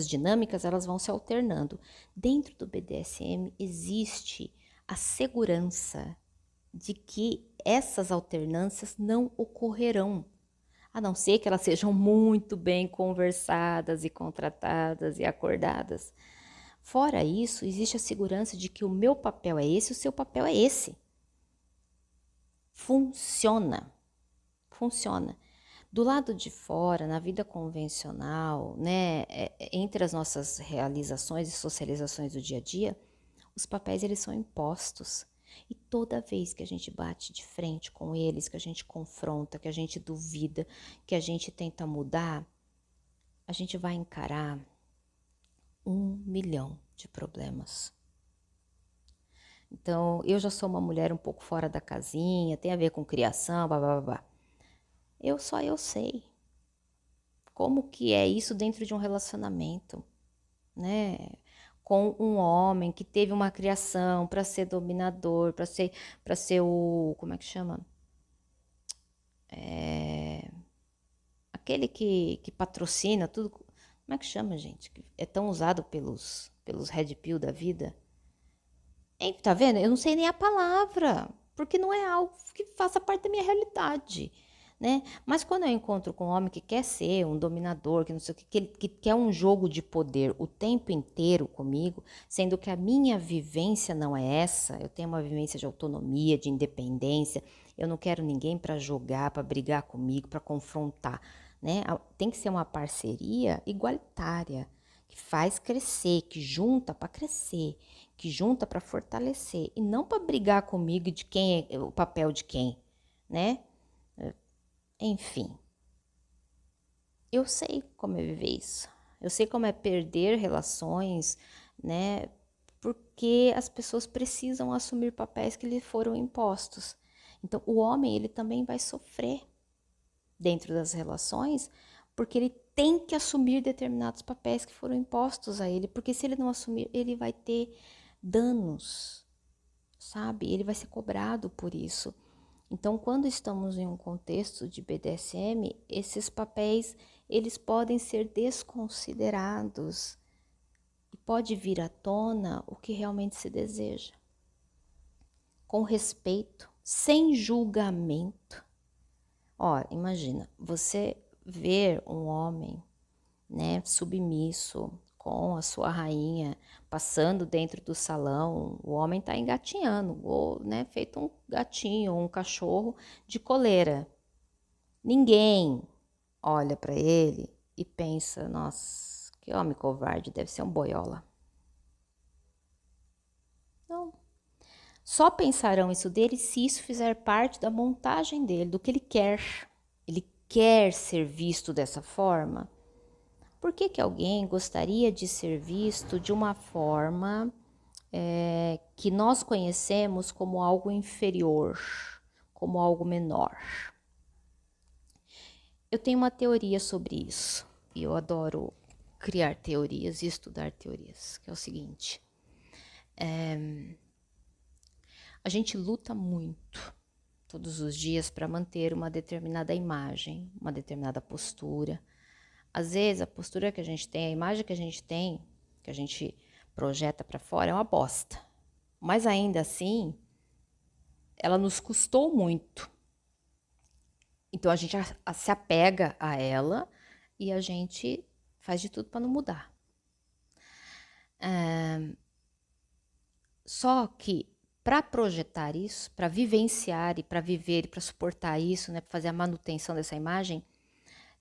dinâmicas, elas vão se alternando. Dentro do BDSM existe a segurança de que essas alternâncias não ocorrerão, a não ser que elas sejam muito bem conversadas e contratadas e acordadas. Fora isso, existe a segurança de que o meu papel é esse, o seu papel é esse. Funciona. Do lado de fora, na vida convencional, né, entre as nossas realizações e socializações do dia a dia, os papéis eles são impostos. E toda vez que a gente bate de frente com eles, que a gente confronta, que a gente duvida, que a gente tenta mudar, a gente vai encarar 1.000.000 de problemas. Então, eu já sou uma mulher um pouco fora da casinha, tem a ver com criação, blá, blá, blá. Eu sei como que é isso dentro de um relacionamento, né? Com um homem que teve uma criação para ser dominador, para ser o, como é que chama? Aquele que patrocina tudo. Como é que chama, gente? É tão usado pelos Red Pill da vida. Hein, tá vendo? Eu não sei nem a palavra, porque não é algo que faça parte da minha realidade, né? Mas quando eu encontro com um homem que quer ser um dominador, que não sei o que quer um jogo de poder o tempo inteiro comigo, sendo que a minha vivência não é essa, eu tenho uma vivência de autonomia, de independência, eu não quero ninguém para jogar, para brigar comigo, para confrontar, né? Tem que ser uma parceria igualitária, que faz crescer, que junta para crescer, que junta para fortalecer e não para brigar comigo de quem é o papel de quem, né? Enfim, eu sei como é viver isso. Eu sei como é perder relações, né? Porque as pessoas precisam assumir papéis que lhe foram impostos. Então, o homem, ele também vai sofrer dentro das relações, porque ele tem que assumir determinados papéis que foram impostos a ele, porque se ele não assumir, ele vai ter danos, sabe? Ele vai ser cobrado por isso. Então, quando estamos em um contexto de BDSM, esses papéis, eles podem ser desconsiderados e pode vir à tona o que realmente se deseja. Com respeito, sem julgamento. Ó, imagina, você ver um homem, né, submisso, com a sua rainha, passando dentro do salão, o homem tá engatinhando, ou, né, feito um gatinho, um cachorro de coleira. Ninguém olha para ele e pensa, nossa, que homem covarde, deve ser um boiola. Não. Só pensarão isso dele se isso fizer parte da montagem dele, do que ele quer. Ele quer ser visto dessa forma. Por que que alguém gostaria de ser visto de uma forma que nós conhecemos como algo inferior, como algo menor? Eu tenho uma teoria sobre isso e eu adoro criar teorias e estudar teorias, que é o seguinte: a gente luta muito todos os dias para manter uma determinada imagem, uma determinada postura. Às vezes a postura que a gente tem, a imagem que a gente tem, que a gente projeta para fora é uma bosta. Mas ainda assim, ela nos custou muito. Então a gente se apega a ela e a gente faz de tudo para não mudar. Só que para projetar isso, para vivenciar e para viver e para suportar isso, né, para fazer a manutenção dessa imagem,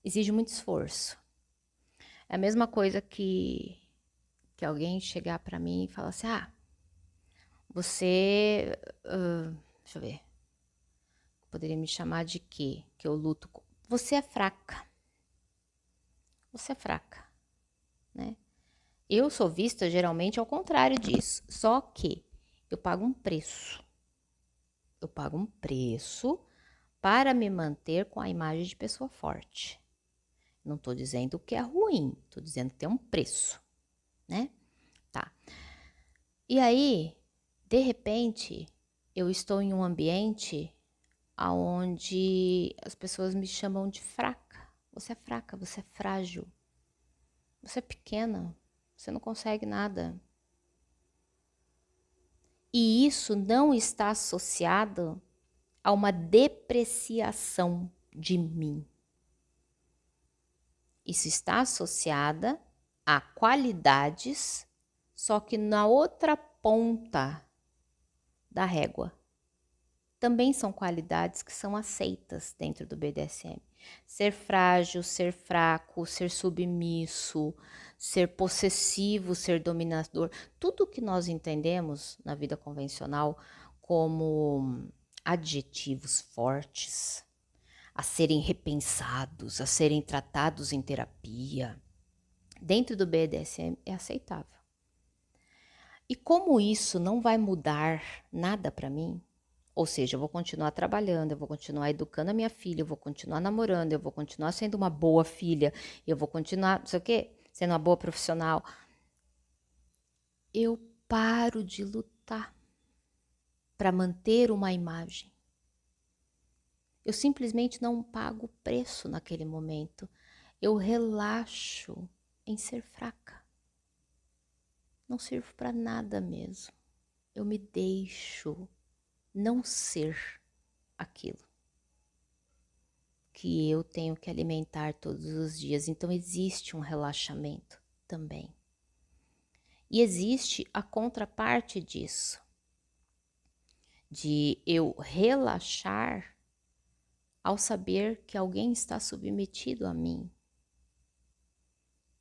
exige muito esforço. É a mesma coisa que alguém chegar para mim e falar assim: ah, você, deixa eu ver, poderia me chamar de quê? Que eu luto com. Você é fraca. Você é fraca, né? Eu sou vista geralmente ao contrário disso, só que eu pago um preço. Eu pago um preço para me manter com a imagem de pessoa forte. Não estou dizendo que é ruim, estou dizendo que tem um preço, né? Tá. E aí, de repente, eu estou em um ambiente onde as pessoas me chamam de fraca. Você é fraca, você é frágil, você é pequena, você não consegue nada. E isso não está associado a uma depreciação de mim. Isso está associada a qualidades, só que na outra ponta da régua. Também são qualidades que são aceitas dentro do BDSM. Ser frágil, ser fraco, ser submisso, ser possessivo, ser dominador. Tudo que nós entendemos na vida convencional como adjetivos fortes, a serem repensados, a serem tratados em terapia, dentro do BDSM é aceitável. E como isso não vai mudar nada para mim, ou seja, eu vou continuar trabalhando, eu vou continuar educando a minha filha, eu vou continuar namorando, eu vou continuar sendo uma boa filha, eu vou continuar, não sei o quê, sendo uma boa profissional. Eu paro de lutar para manter uma imagem. Eu simplesmente não pago o preço naquele momento. Eu relaxo em ser fraca. Não sirvo para nada mesmo. Eu me deixo não ser aquilo que eu tenho que alimentar todos os dias. Então existe um relaxamento também. E existe a contraparte disso, de eu relaxar ao saber que alguém está submetido a mim.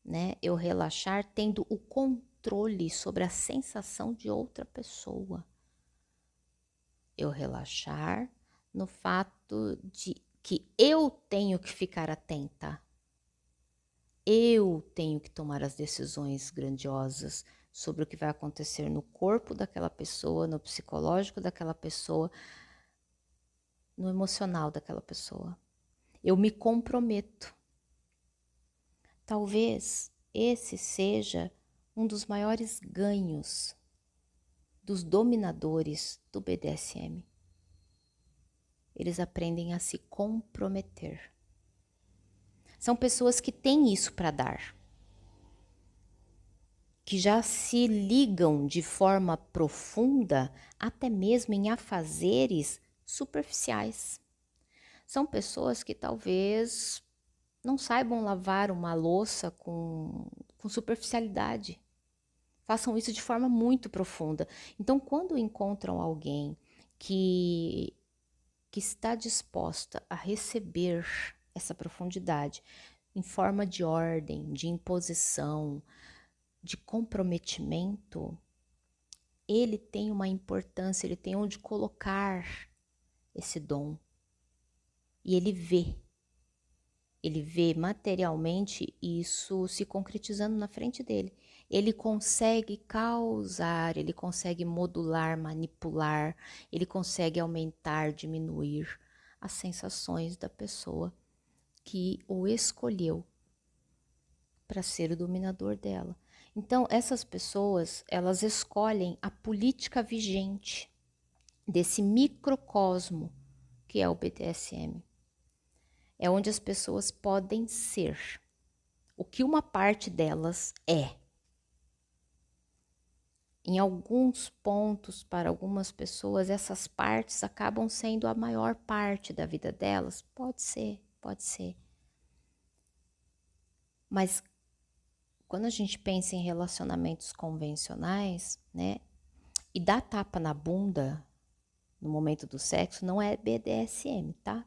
né? Eu relaxar tendo o controle sobre a sensação de outra pessoa. Eu relaxar no fato de que eu tenho que ficar atenta. Eu tenho que tomar as decisões grandiosas sobre o que vai acontecer no corpo daquela pessoa, no psicológico daquela pessoa, no emocional daquela pessoa. Eu me comprometo. Talvez esse seja um dos maiores ganhos dos dominadores do BDSM. Eles aprendem a se comprometer. São pessoas que têm isso para dar, que já se ligam de forma profunda, até mesmo em afazeres superficiais. São pessoas que talvez não saibam lavar uma louça com superficialidade. Façam isso de forma muito profunda. Então, quando encontram alguém que está disposta a receber essa profundidade em forma de ordem, de imposição, de comprometimento, ele tem uma importância, ele tem onde colocar esse dom. E ele vê materialmente isso se concretizando na frente dele. Ele consegue causar, ele consegue modular, manipular, ele consegue aumentar, diminuir as sensações da pessoa que o escolheu para ser o dominador dela. Então, essas pessoas, elas escolhem a política vigente desse microcosmo que é o BDSM. É onde as pessoas podem ser o que uma parte delas é. Em alguns pontos, para algumas pessoas, essas partes acabam sendo a maior parte da vida delas. Pode ser, pode ser. Mas quando a gente pensa em relacionamentos convencionais, né? E dar tapa na bunda no momento do sexo não é BDSM, tá?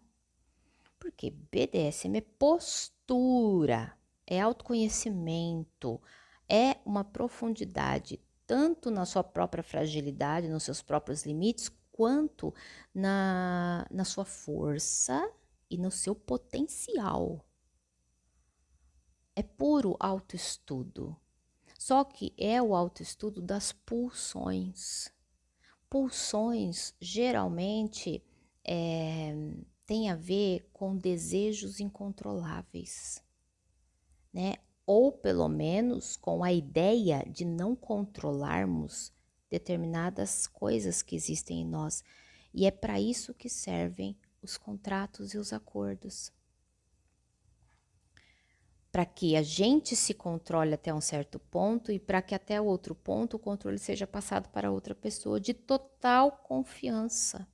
Porque BDSM é postura, é autoconhecimento, é uma profundidade, tanto na sua própria fragilidade, nos seus próprios limites, quanto na sua força e no seu potencial. É puro autoestudo. Só que é o autoestudo das pulsões. Pulsões geralmente tem a ver com desejos incontroláveis, né? Ou pelo menos com a ideia de não controlarmos determinadas coisas que existem em nós. E é para isso que servem os contratos e os acordos. Para que a gente se controle até um certo ponto e para que até outro ponto o controle seja passado para outra pessoa de total confiança.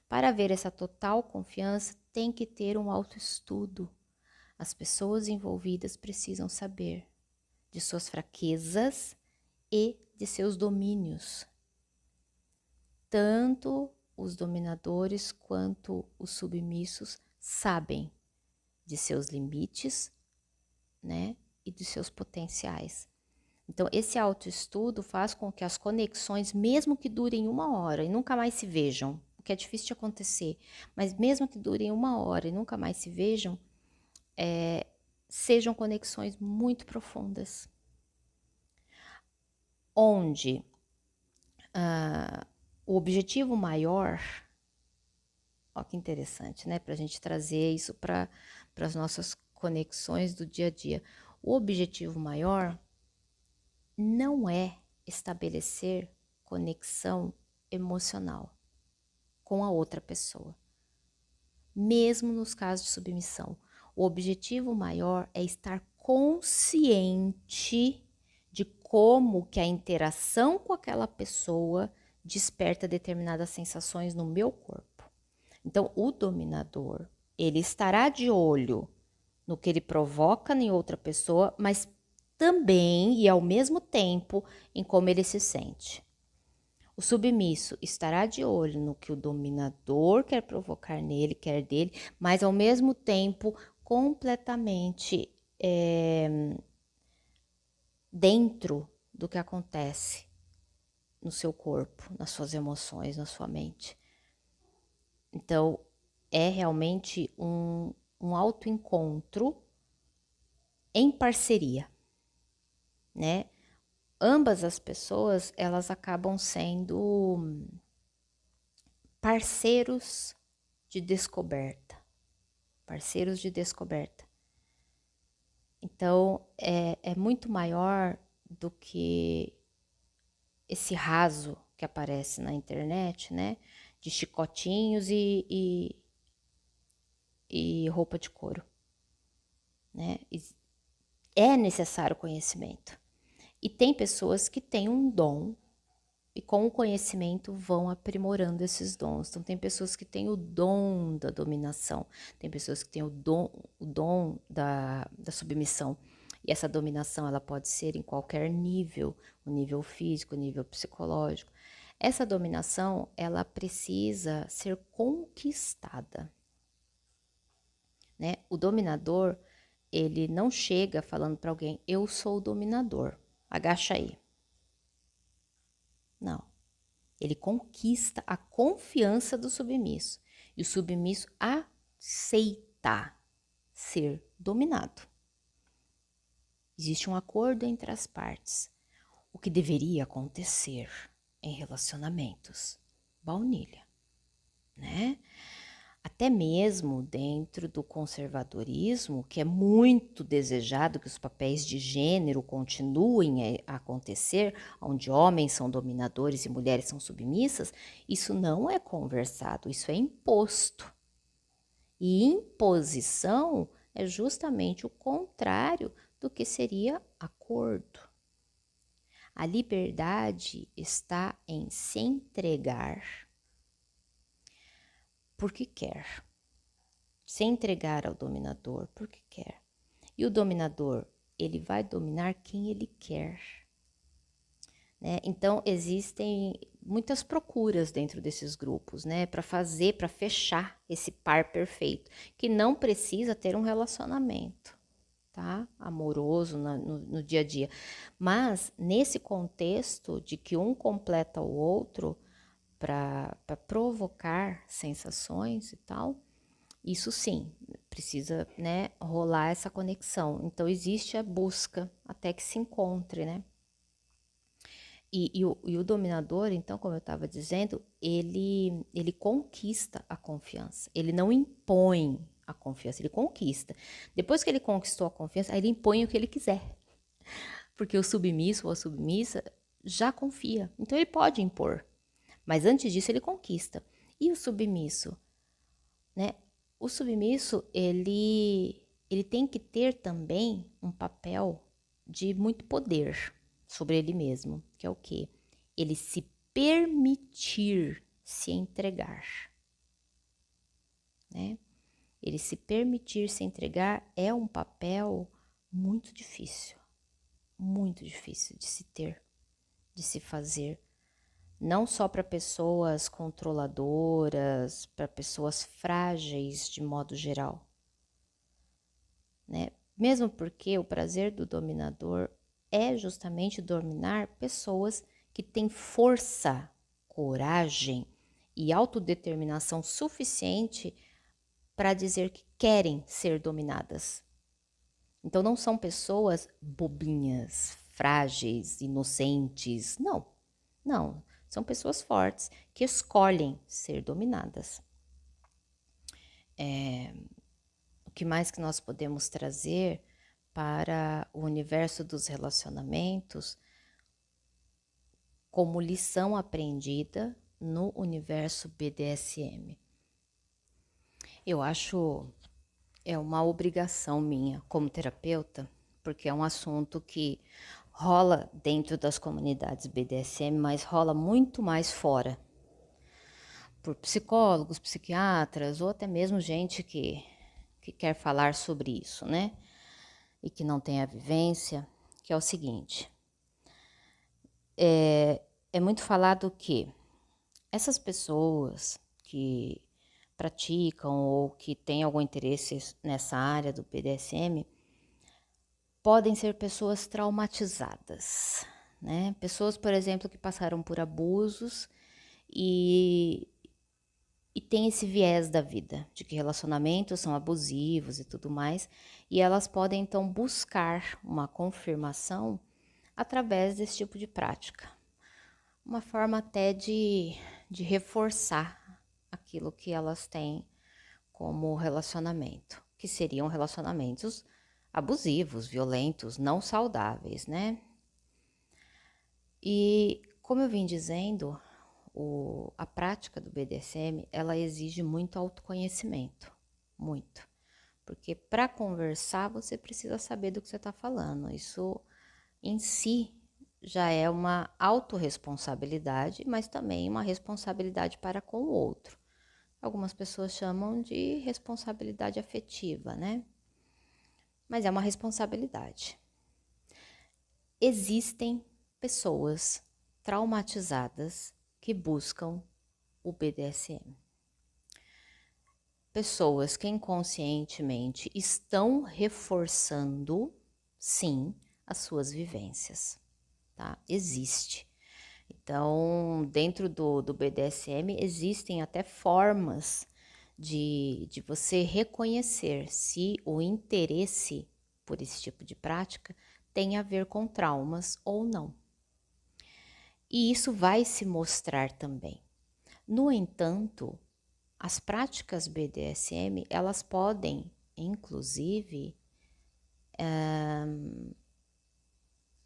Para haver essa total confiança, tem que ter um autoestudo. As pessoas envolvidas precisam saber de suas fraquezas e de seus domínios. Tanto os dominadores quanto os submissos sabem de seus limites, né, e de seus potenciais. Então, esse autoestudo faz com que as conexões, mesmo que durem 1 hora e nunca mais se vejam, o que é difícil de acontecer, mas mesmo que durem 1 hora e nunca mais se vejam, sejam conexões muito profundas. Onde o objetivo maior, ó que interessante, né? Para a gente trazer isso para as nossas conexões do dia a dia. O objetivo maior não é estabelecer conexão emocional com a outra pessoa. Mesmo nos casos de submissão, o objetivo maior é estar consciente de como que a interação com aquela pessoa desperta determinadas sensações no meu corpo. Então, o dominador, ele estará de olho no que ele provoca em outra pessoa, mas também e ao mesmo tempo em como ele se sente. O submisso estará de olho no que o dominador quer provocar nele, quer dele, mas ao mesmo tempo completamente dentro do que acontece no seu corpo, nas suas emoções, na sua mente. Então, é realmente um autoencontro em parceria, né? Ambas as pessoas, elas acabam sendo parceiros de descoberta, parceiros de descoberta. Então, é muito maior do que esse raso que aparece na internet, né? De chicotinhos e roupa de couro, né? É necessário conhecimento. E tem pessoas que têm um dom e com o conhecimento vão aprimorando esses dons. Então tem pessoas que têm o dom da dominação, tem pessoas que têm o dom da submissão. E essa dominação ela pode ser em qualquer nível, o nível físico, o nível psicológico. Essa dominação ela precisa ser conquistada, né? O dominador ele não chega falando para alguém, eu sou o dominador, agacha aí. Não. Ele conquista a confiança do submisso. E o submisso aceita ser dominado. Existe um acordo entre as partes. O que deveria acontecer em relacionamentos. Baunilha, né? Até mesmo dentro do conservadorismo, que é muito desejado que os papéis de gênero continuem a acontecer, onde homens são dominadores e mulheres são submissas, isso não é conversado, isso é imposto. E imposição é justamente o contrário do que seria acordo. A liberdade está em se entregar porque quer. Se entregar ao dominador porque quer. E o dominador, ele vai dominar quem ele quer. Né? Então, existem muitas procuras dentro desses grupos, né? Para fechar esse par perfeito, que não precisa ter um relacionamento, tá? Amoroso no dia a dia. Mas, nesse contexto de que um completa o outro para provocar sensações e tal, isso sim, precisa, né, rolar essa conexão. Então, existe a busca até que se encontre, né? E o dominador, então, como eu estava dizendo, ele conquista a confiança. Ele não impõe a confiança, ele conquista. Depois que ele conquistou a confiança, aí ele impõe o que ele quiser. Porque o submisso ou a submissa já confia. Então, ele pode impor. Mas antes disso, ele conquista. E o submisso, né? O submisso, ele tem que ter também um papel de muito poder sobre ele mesmo, que é o quê? Ele se permitir se entregar, né? Ele se permitir se entregar é um papel muito difícil de se ter, de se fazer. Não só para pessoas controladoras, para pessoas frágeis de modo geral, né? Mesmo porque o prazer do dominador é justamente dominar pessoas que têm força, coragem e autodeterminação suficiente para dizer que querem ser dominadas. Então não são pessoas bobinhas, frágeis, inocentes, não. Não, são pessoas fortes que escolhem ser dominadas. O que mais que nós podemos trazer para o universo dos relacionamentos como lição aprendida no universo BDSM? Eu acho é uma obrigação minha como terapeuta, porque é um assunto que rola dentro das comunidades BDSM, mas rola muito mais fora, por psicólogos, psiquiatras ou até mesmo gente que quer falar sobre isso, né? E que não tem a vivência, que é o seguinte, é muito falado que essas pessoas que praticam ou que têm algum interesse nessa área do BDSM, podem ser pessoas traumatizadas, né? Pessoas, por exemplo, que passaram por abusos e tem esse viés da vida, de que relacionamentos são abusivos e tudo mais, e elas podem então buscar uma confirmação através desse tipo de prática. Uma forma até de reforçar aquilo que elas têm como relacionamento, que seriam relacionamentos abusivos, violentos, não saudáveis, né? E como eu vim dizendo, a prática do BDSM, ela exige muito autoconhecimento, muito. Porque para conversar, você precisa saber do que você está falando. Isso em si já é uma autorresponsabilidade, mas também uma responsabilidade para com o outro. Algumas pessoas chamam de responsabilidade afetiva, né? Mas é uma responsabilidade. Existem pessoas traumatizadas que buscam o BDSM. Pessoas que inconscientemente estão reforçando, sim, as suas vivências, tá? Existe. Então, dentro do BDSM, existem até formas de você reconhecer se o interesse por esse tipo de prática tem a ver com traumas ou não. E isso vai se mostrar também. No entanto, as práticas BDSM, elas podem, inclusive,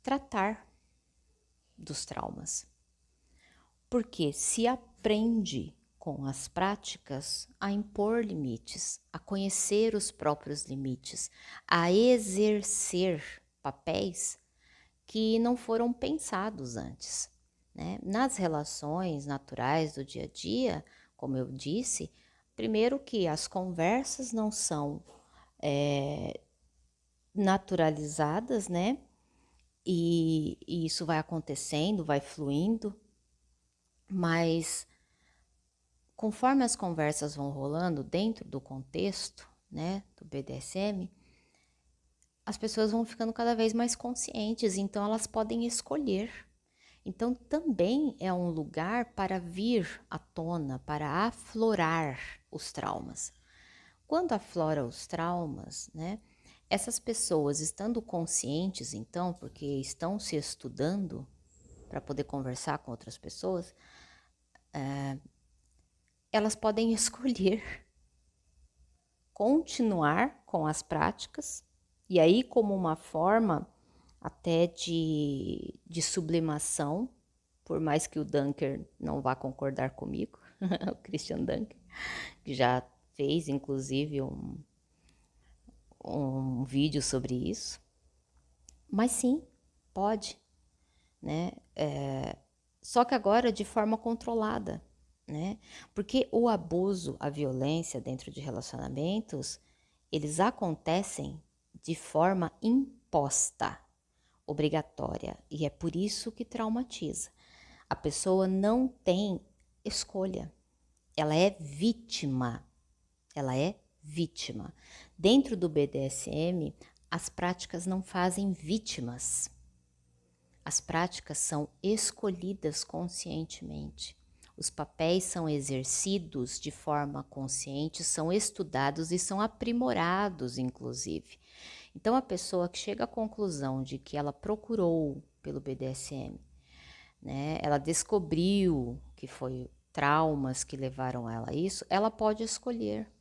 tratar dos traumas. Porque se aprende com as práticas a impor limites, a conhecer os próprios limites, a exercer papéis que não foram pensados antes, né? Nas relações naturais do dia a dia, como eu disse, primeiro que as conversas não são naturalizadas, né? E isso vai acontecendo, vai fluindo, mas conforme as conversas vão rolando dentro do contexto, né, do BDSM, as pessoas vão ficando cada vez mais conscientes, então elas podem escolher. Então também é um lugar para vir à tona, para aflorar os traumas. Quando aflora os traumas, né, essas pessoas estando conscientes, então, porque estão se estudando para poder conversar com outras pessoas, elas podem escolher continuar com as práticas, e aí como uma forma até de sublimação, por mais que o Dunker não vá concordar comigo, o Christian Dunker, que já fez inclusive um vídeo sobre isso, mas sim, pode, né? Só que agora de forma controlada, né? Porque o abuso, a violência dentro de relacionamentos, eles acontecem de forma imposta, obrigatória, e é por isso que traumatiza. A pessoa não tem escolha, ela é vítima, ela é vítima. Dentro do BDSM, as práticas não fazem vítimas. As práticas são escolhidas conscientemente. Os papéis são exercidos de forma consciente, são estudados e são aprimorados, inclusive. Então, a pessoa que chega à conclusão de que ela procurou pelo BDSM, né, ela descobriu que foi traumas que levaram ela a isso, ela pode escolher.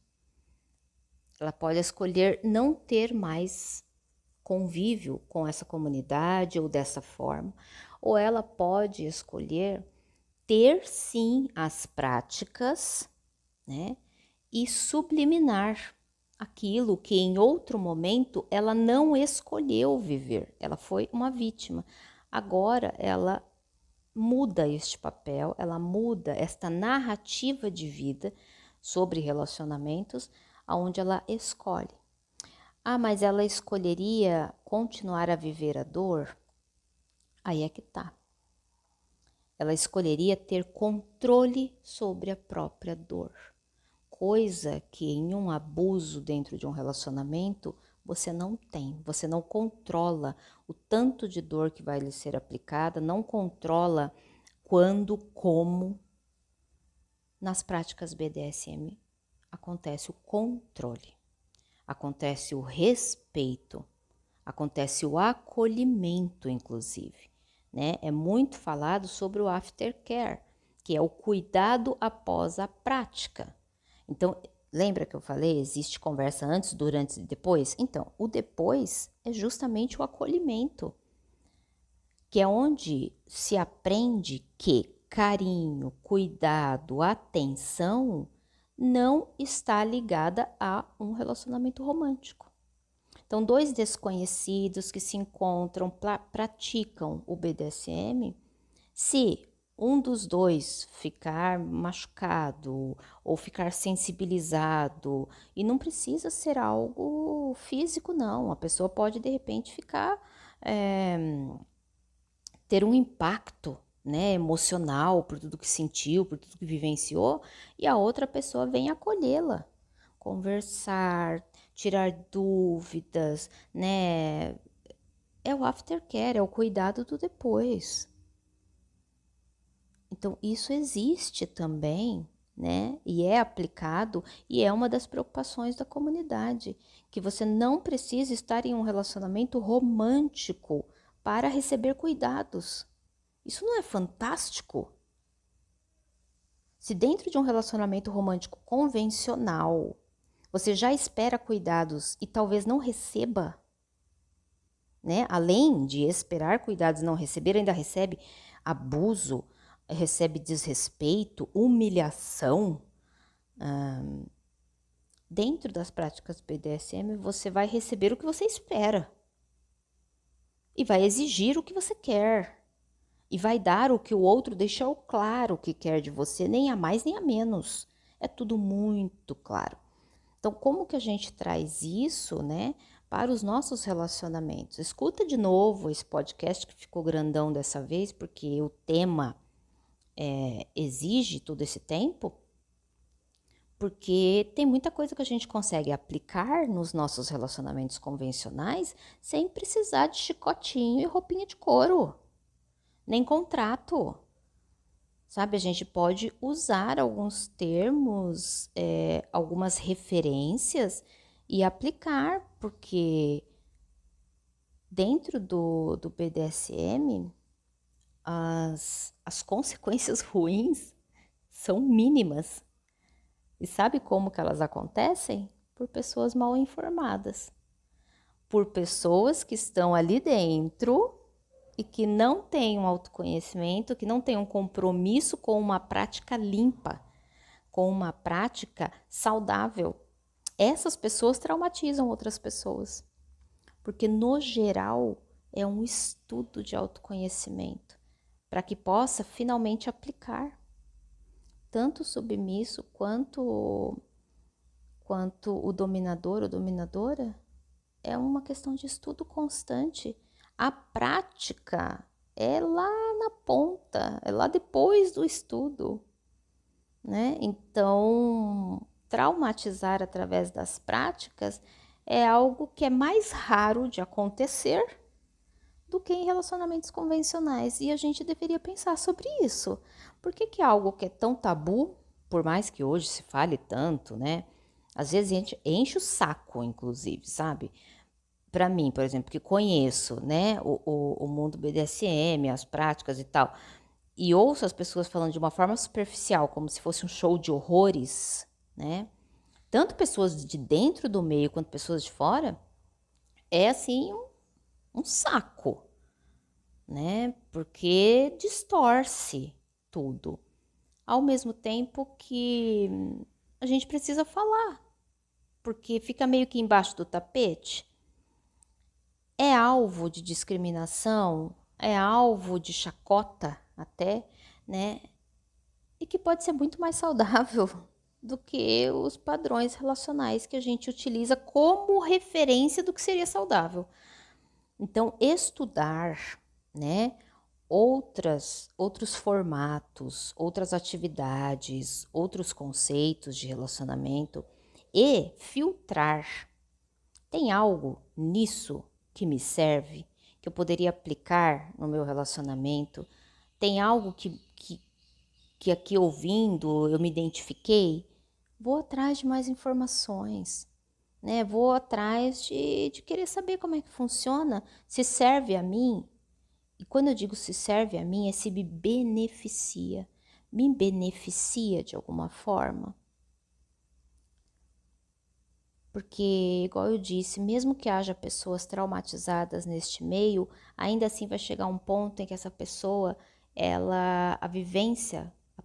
Ela pode escolher não ter mais convívio com essa comunidade ou dessa forma, ou ela pode escolher ter sim as práticas, né, e subliminar aquilo que em outro momento ela não escolheu viver, ela foi uma vítima. Agora ela muda este papel, ela muda esta narrativa de vida sobre relacionamentos, aonde ela escolhe. Ah, mas ela escolheria continuar a viver a dor? Aí é que tá. Ela escolheria ter controle sobre a própria dor, coisa que em um abuso dentro de um relacionamento você não tem, você não controla o tanto de dor que vai lhe ser aplicada, não controla quando, como. Nas práticas BDSM acontece o controle, acontece o respeito, acontece o acolhimento, inclusive, né? É muito falado sobre o aftercare, que é o cuidado após a prática. Então, lembra que eu falei, existe conversa antes, durante e depois? Então, o depois é justamente o acolhimento, que é onde se aprende que carinho, cuidado, atenção não está ligada a um relacionamento romântico. Então, dois desconhecidos que se encontram, praticam o BDSM, se um dos dois ficar machucado ou ficar sensibilizado, e não precisa ser algo físico, não, a pessoa pode de repente ficar, ter um impacto, né, emocional por tudo que sentiu, por tudo que vivenciou, e a outra pessoa vem acolhê-la, conversar, tirar dúvidas, né? É o aftercare, é o cuidado do depois. Então, isso existe também, né? E é aplicado, e é uma das preocupações da comunidade, que você não precisa estar em um relacionamento romântico para receber cuidados. Isso não é fantástico? Se dentro de um relacionamento romântico convencional, você já espera cuidados e talvez não receba, né? Além de esperar cuidados e não receber, ainda recebe abuso, recebe desrespeito, humilhação. Dentro das práticas BDSM, você vai receber o que você espera e vai exigir o que você quer. E vai dar o que o outro deixou claro que quer de você, nem a mais nem a menos. É tudo muito claro. Então, como que a gente traz isso, né, para os nossos relacionamentos? Escuta de novo esse podcast que ficou grandão dessa vez, porque o tema exige todo esse tempo, porque tem muita coisa que a gente consegue aplicar nos nossos relacionamentos convencionais sem precisar de chicotinho e roupinha de couro, nem contrato. Sabe, a gente pode usar alguns termos, algumas referências e aplicar, porque dentro do BDSM, as consequências ruins são mínimas. E sabe como que elas acontecem? Por pessoas mal informadas, por pessoas que estão ali dentro e que não têm um autoconhecimento, que não têm um compromisso com uma prática limpa, com uma prática saudável. Essas pessoas traumatizam outras pessoas, porque no geral é um estudo de autoconhecimento para que possa finalmente aplicar. Tanto o submisso quanto o dominador ou dominadora é uma questão de estudo constante. A prática é lá na ponta, é lá depois do estudo, né? Então, traumatizar através das práticas é algo que é mais raro de acontecer do que em relacionamentos convencionais. E a gente deveria pensar sobre isso. Por que que algo que é tão tabu, por mais que hoje se fale tanto, né? Às vezes a gente enche o saco, inclusive, sabe? Para mim, por exemplo, que conheço, né, o mundo BDSM, as práticas e tal, e ouço as pessoas falando de uma forma superficial, como se fosse um show de horrores, né? Tanto pessoas de dentro do meio quanto pessoas de fora, é assim um saco, né? Porque distorce tudo. Ao mesmo tempo que a gente precisa falar, porque fica meio que embaixo do tapete. É alvo de discriminação, é alvo de chacota até, né? E que pode ser muito mais saudável do que os padrões relacionais que a gente utiliza como referência do que seria saudável. Então, estudar, né, outros formatos, outras atividades, outros conceitos de relacionamento e filtrar, Tem algo nisso que me serve, que eu poderia aplicar no meu relacionamento? Tem algo que aqui ouvindo eu me identifiquei? Vou atrás de mais informações, né? Vou atrás de querer saber como é que funciona, se serve a mim. E quando eu digo se serve a mim, é se me beneficia. Me beneficia de alguma forma? Porque, igual eu disse, mesmo que haja pessoas traumatizadas neste meio, ainda assim vai chegar um ponto em que essa pessoa, a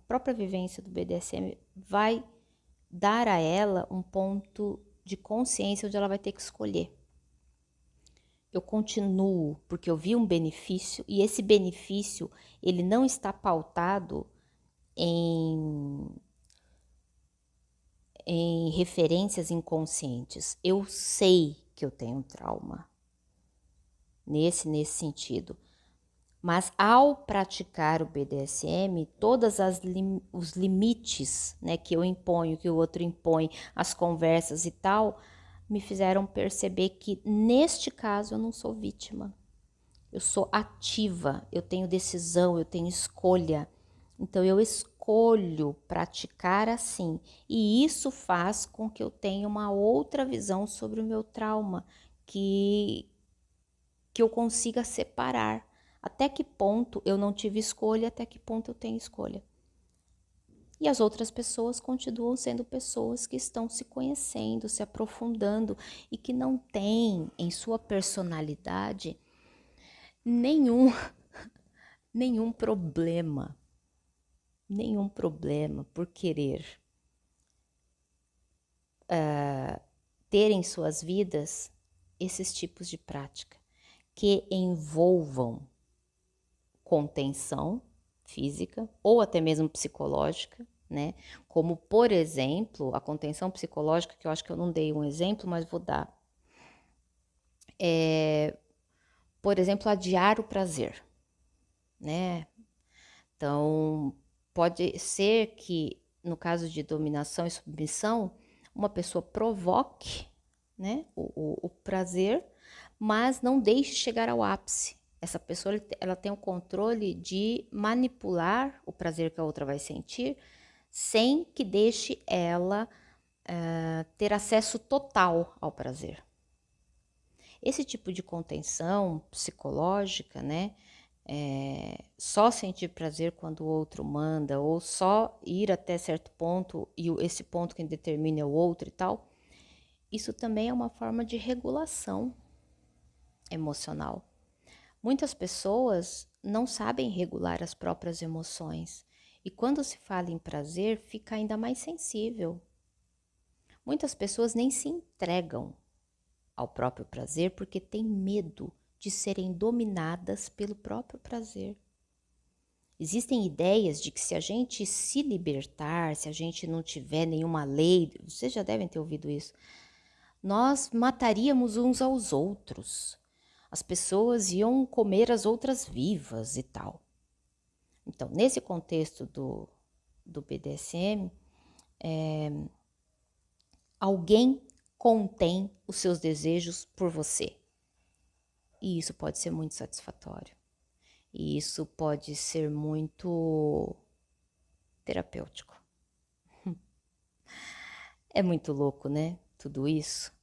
própria vivência do BDSM vai dar a ela um ponto de consciência onde ela vai ter que escolher. Eu continuo porque eu vi um benefício e esse benefício ele não está pautado em, em referências inconscientes. Eu sei que eu tenho um trauma nesse sentido. Mas ao praticar o BDSM, os limites, né, que eu imponho, que o outro impõe, as conversas e tal, me fizeram perceber que neste caso eu não sou vítima. Eu sou ativa, eu tenho decisão, eu tenho escolha. Então eu escolho praticar assim. E isso faz com que eu tenha uma outra visão sobre o meu trauma, que eu consiga separar. Até que ponto eu não tive escolha, até que ponto eu tenho escolha. E as outras pessoas continuam sendo pessoas que estão se conhecendo, se aprofundando e que não têm em sua personalidade nenhum nenhum problema, por querer ter em suas vidas esses tipos de prática que envolvam contenção física ou até mesmo psicológica, né? Como, por exemplo, a contenção psicológica, que eu acho que eu não dei um exemplo, mas vou dar. Por exemplo, adiar o prazer, né? Então, pode ser que, no caso de dominação e submissão, uma pessoa provoque, né, o prazer, mas não deixe chegar ao ápice. Essa pessoa ela tem o controle de manipular o prazer que a outra vai sentir, sem que deixe ela ter acesso total ao prazer. Esse tipo de contenção psicológica, né? Só sentir prazer quando o outro manda, ou só ir até certo ponto e esse ponto quem determina é o outro e tal, isso também é uma forma de regulação emocional. Muitas pessoas não sabem regular as próprias emoções e quando se fala em prazer fica ainda mais sensível. Muitas pessoas nem se entregam ao próprio prazer porque têm medo de serem dominadas pelo próprio prazer. Existem ideias de que se a gente se libertar, se a gente não tiver nenhuma lei, vocês já devem ter ouvido isso, nós mataríamos uns aos outros. As pessoas iam comer as outras vivas e tal. Então, nesse contexto do BDSM, alguém contém os seus desejos por você. E isso pode ser muito satisfatório. E isso pode ser muito terapêutico. É muito louco, né? Tudo isso.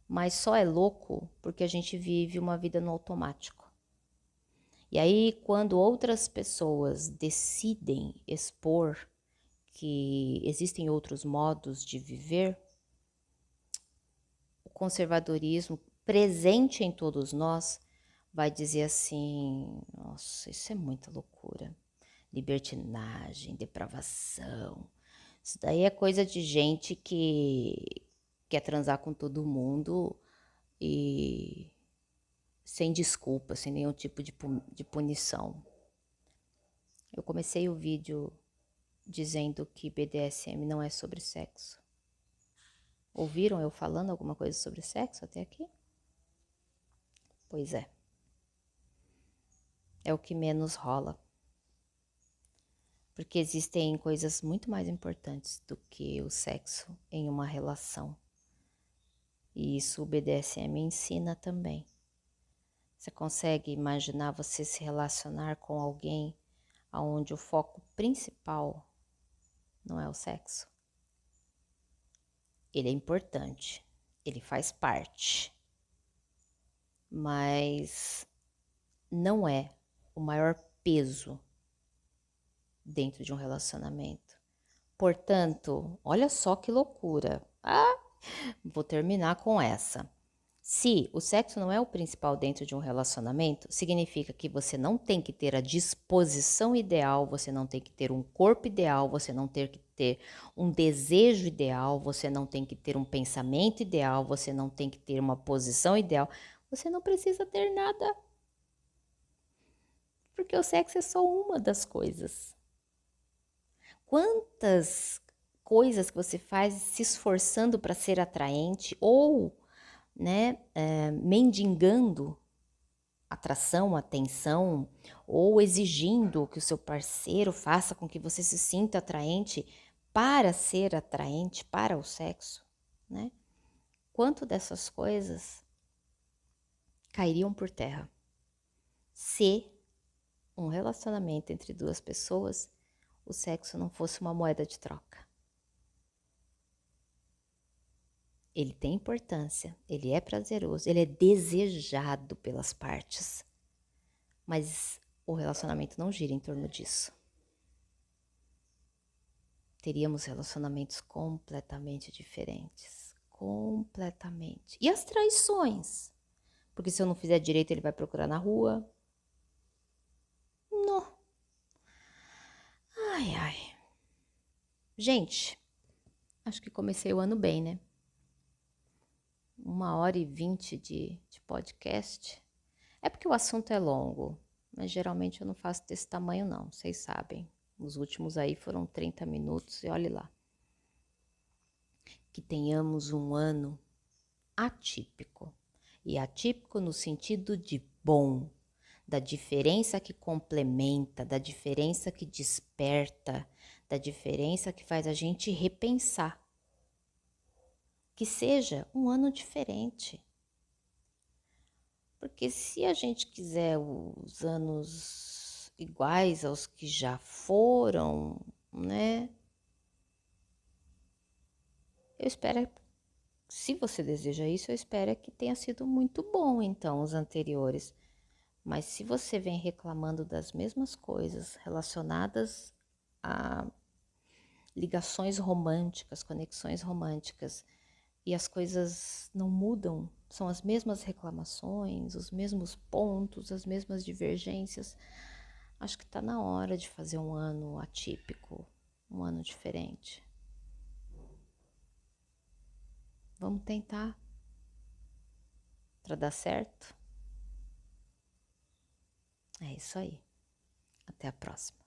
Mas só é louco porque a gente vive uma vida no automático. E aí, quando outras pessoas decidem expor que existem outros modos de viver, o conservadorismo presente em todos nós vai dizer assim: nossa, isso é muita loucura. Libertinagem, depravação. Isso daí é coisa de gente que quer transar com todo mundo e sem desculpa, sem nenhum tipo de punição. Eu comecei o vídeo dizendo que BDSM não é sobre sexo. Ouviram eu falando alguma coisa sobre sexo até aqui? Pois é. É o que menos rola. Porque existem coisas muito mais importantes do que o sexo em uma relação. E isso o BDSM ensina também. Você consegue imaginar você se relacionar com alguém onde o foco principal não é o sexo? Ele é importante, ele faz parte, mas não é o maior peso dentro de um relacionamento. Portanto, olha só que loucura. Vou terminar com essa. Se o sexo não é o principal dentro de um relacionamento, significa que você não tem que ter a disposição ideal, você não tem que ter um corpo ideal, você não tem que ter um desejo ideal, você não tem que ter um pensamento ideal, você não tem que ter uma posição ideal, você não precisa ter nada. Porque o sexo é só uma das coisas. Quantas coisas que você faz se esforçando para ser atraente ou, né, mendigando atração, atenção, ou exigindo que o seu parceiro faça com que você se sinta atraente para ser atraente para o sexo, né? Quanto dessas coisas cairiam por terra se um relacionamento entre duas pessoas, o sexo não fosse uma moeda de troca? Ele tem importância, ele é prazeroso, ele é desejado pelas partes, mas o relacionamento não gira em torno disso. Teríamos relacionamentos completamente diferentes, completamente. E as traições? Porque se eu não fizer direito, ele vai procurar na rua. Não. Ai, ai. Gente, acho que comecei o ano bem, né? 1h20 de podcast. É porque o assunto é longo, mas geralmente eu não faço desse tamanho não, vocês sabem. Os últimos aí foram 30 minutos e olhe lá. Que tenhamos um ano atípico. E atípico no sentido de bom, da diferença que complementa, da diferença que desperta, da diferença que faz a gente repensar. Que seja um ano diferente. Porque se a gente quiser os anos iguais aos que já foram, né? Eu espero, se você deseja isso, eu espero que tenha sido muito bom, então, os anteriores. Mas se você vem reclamando das mesmas coisas relacionadas a ligações românticas, conexões românticas, e as coisas não mudam, são as mesmas reclamações, os mesmos pontos, as mesmas divergências, acho que está na hora de fazer um ano atípico, um ano diferente. Vamos tentar para dar certo? É isso aí. Até a próxima.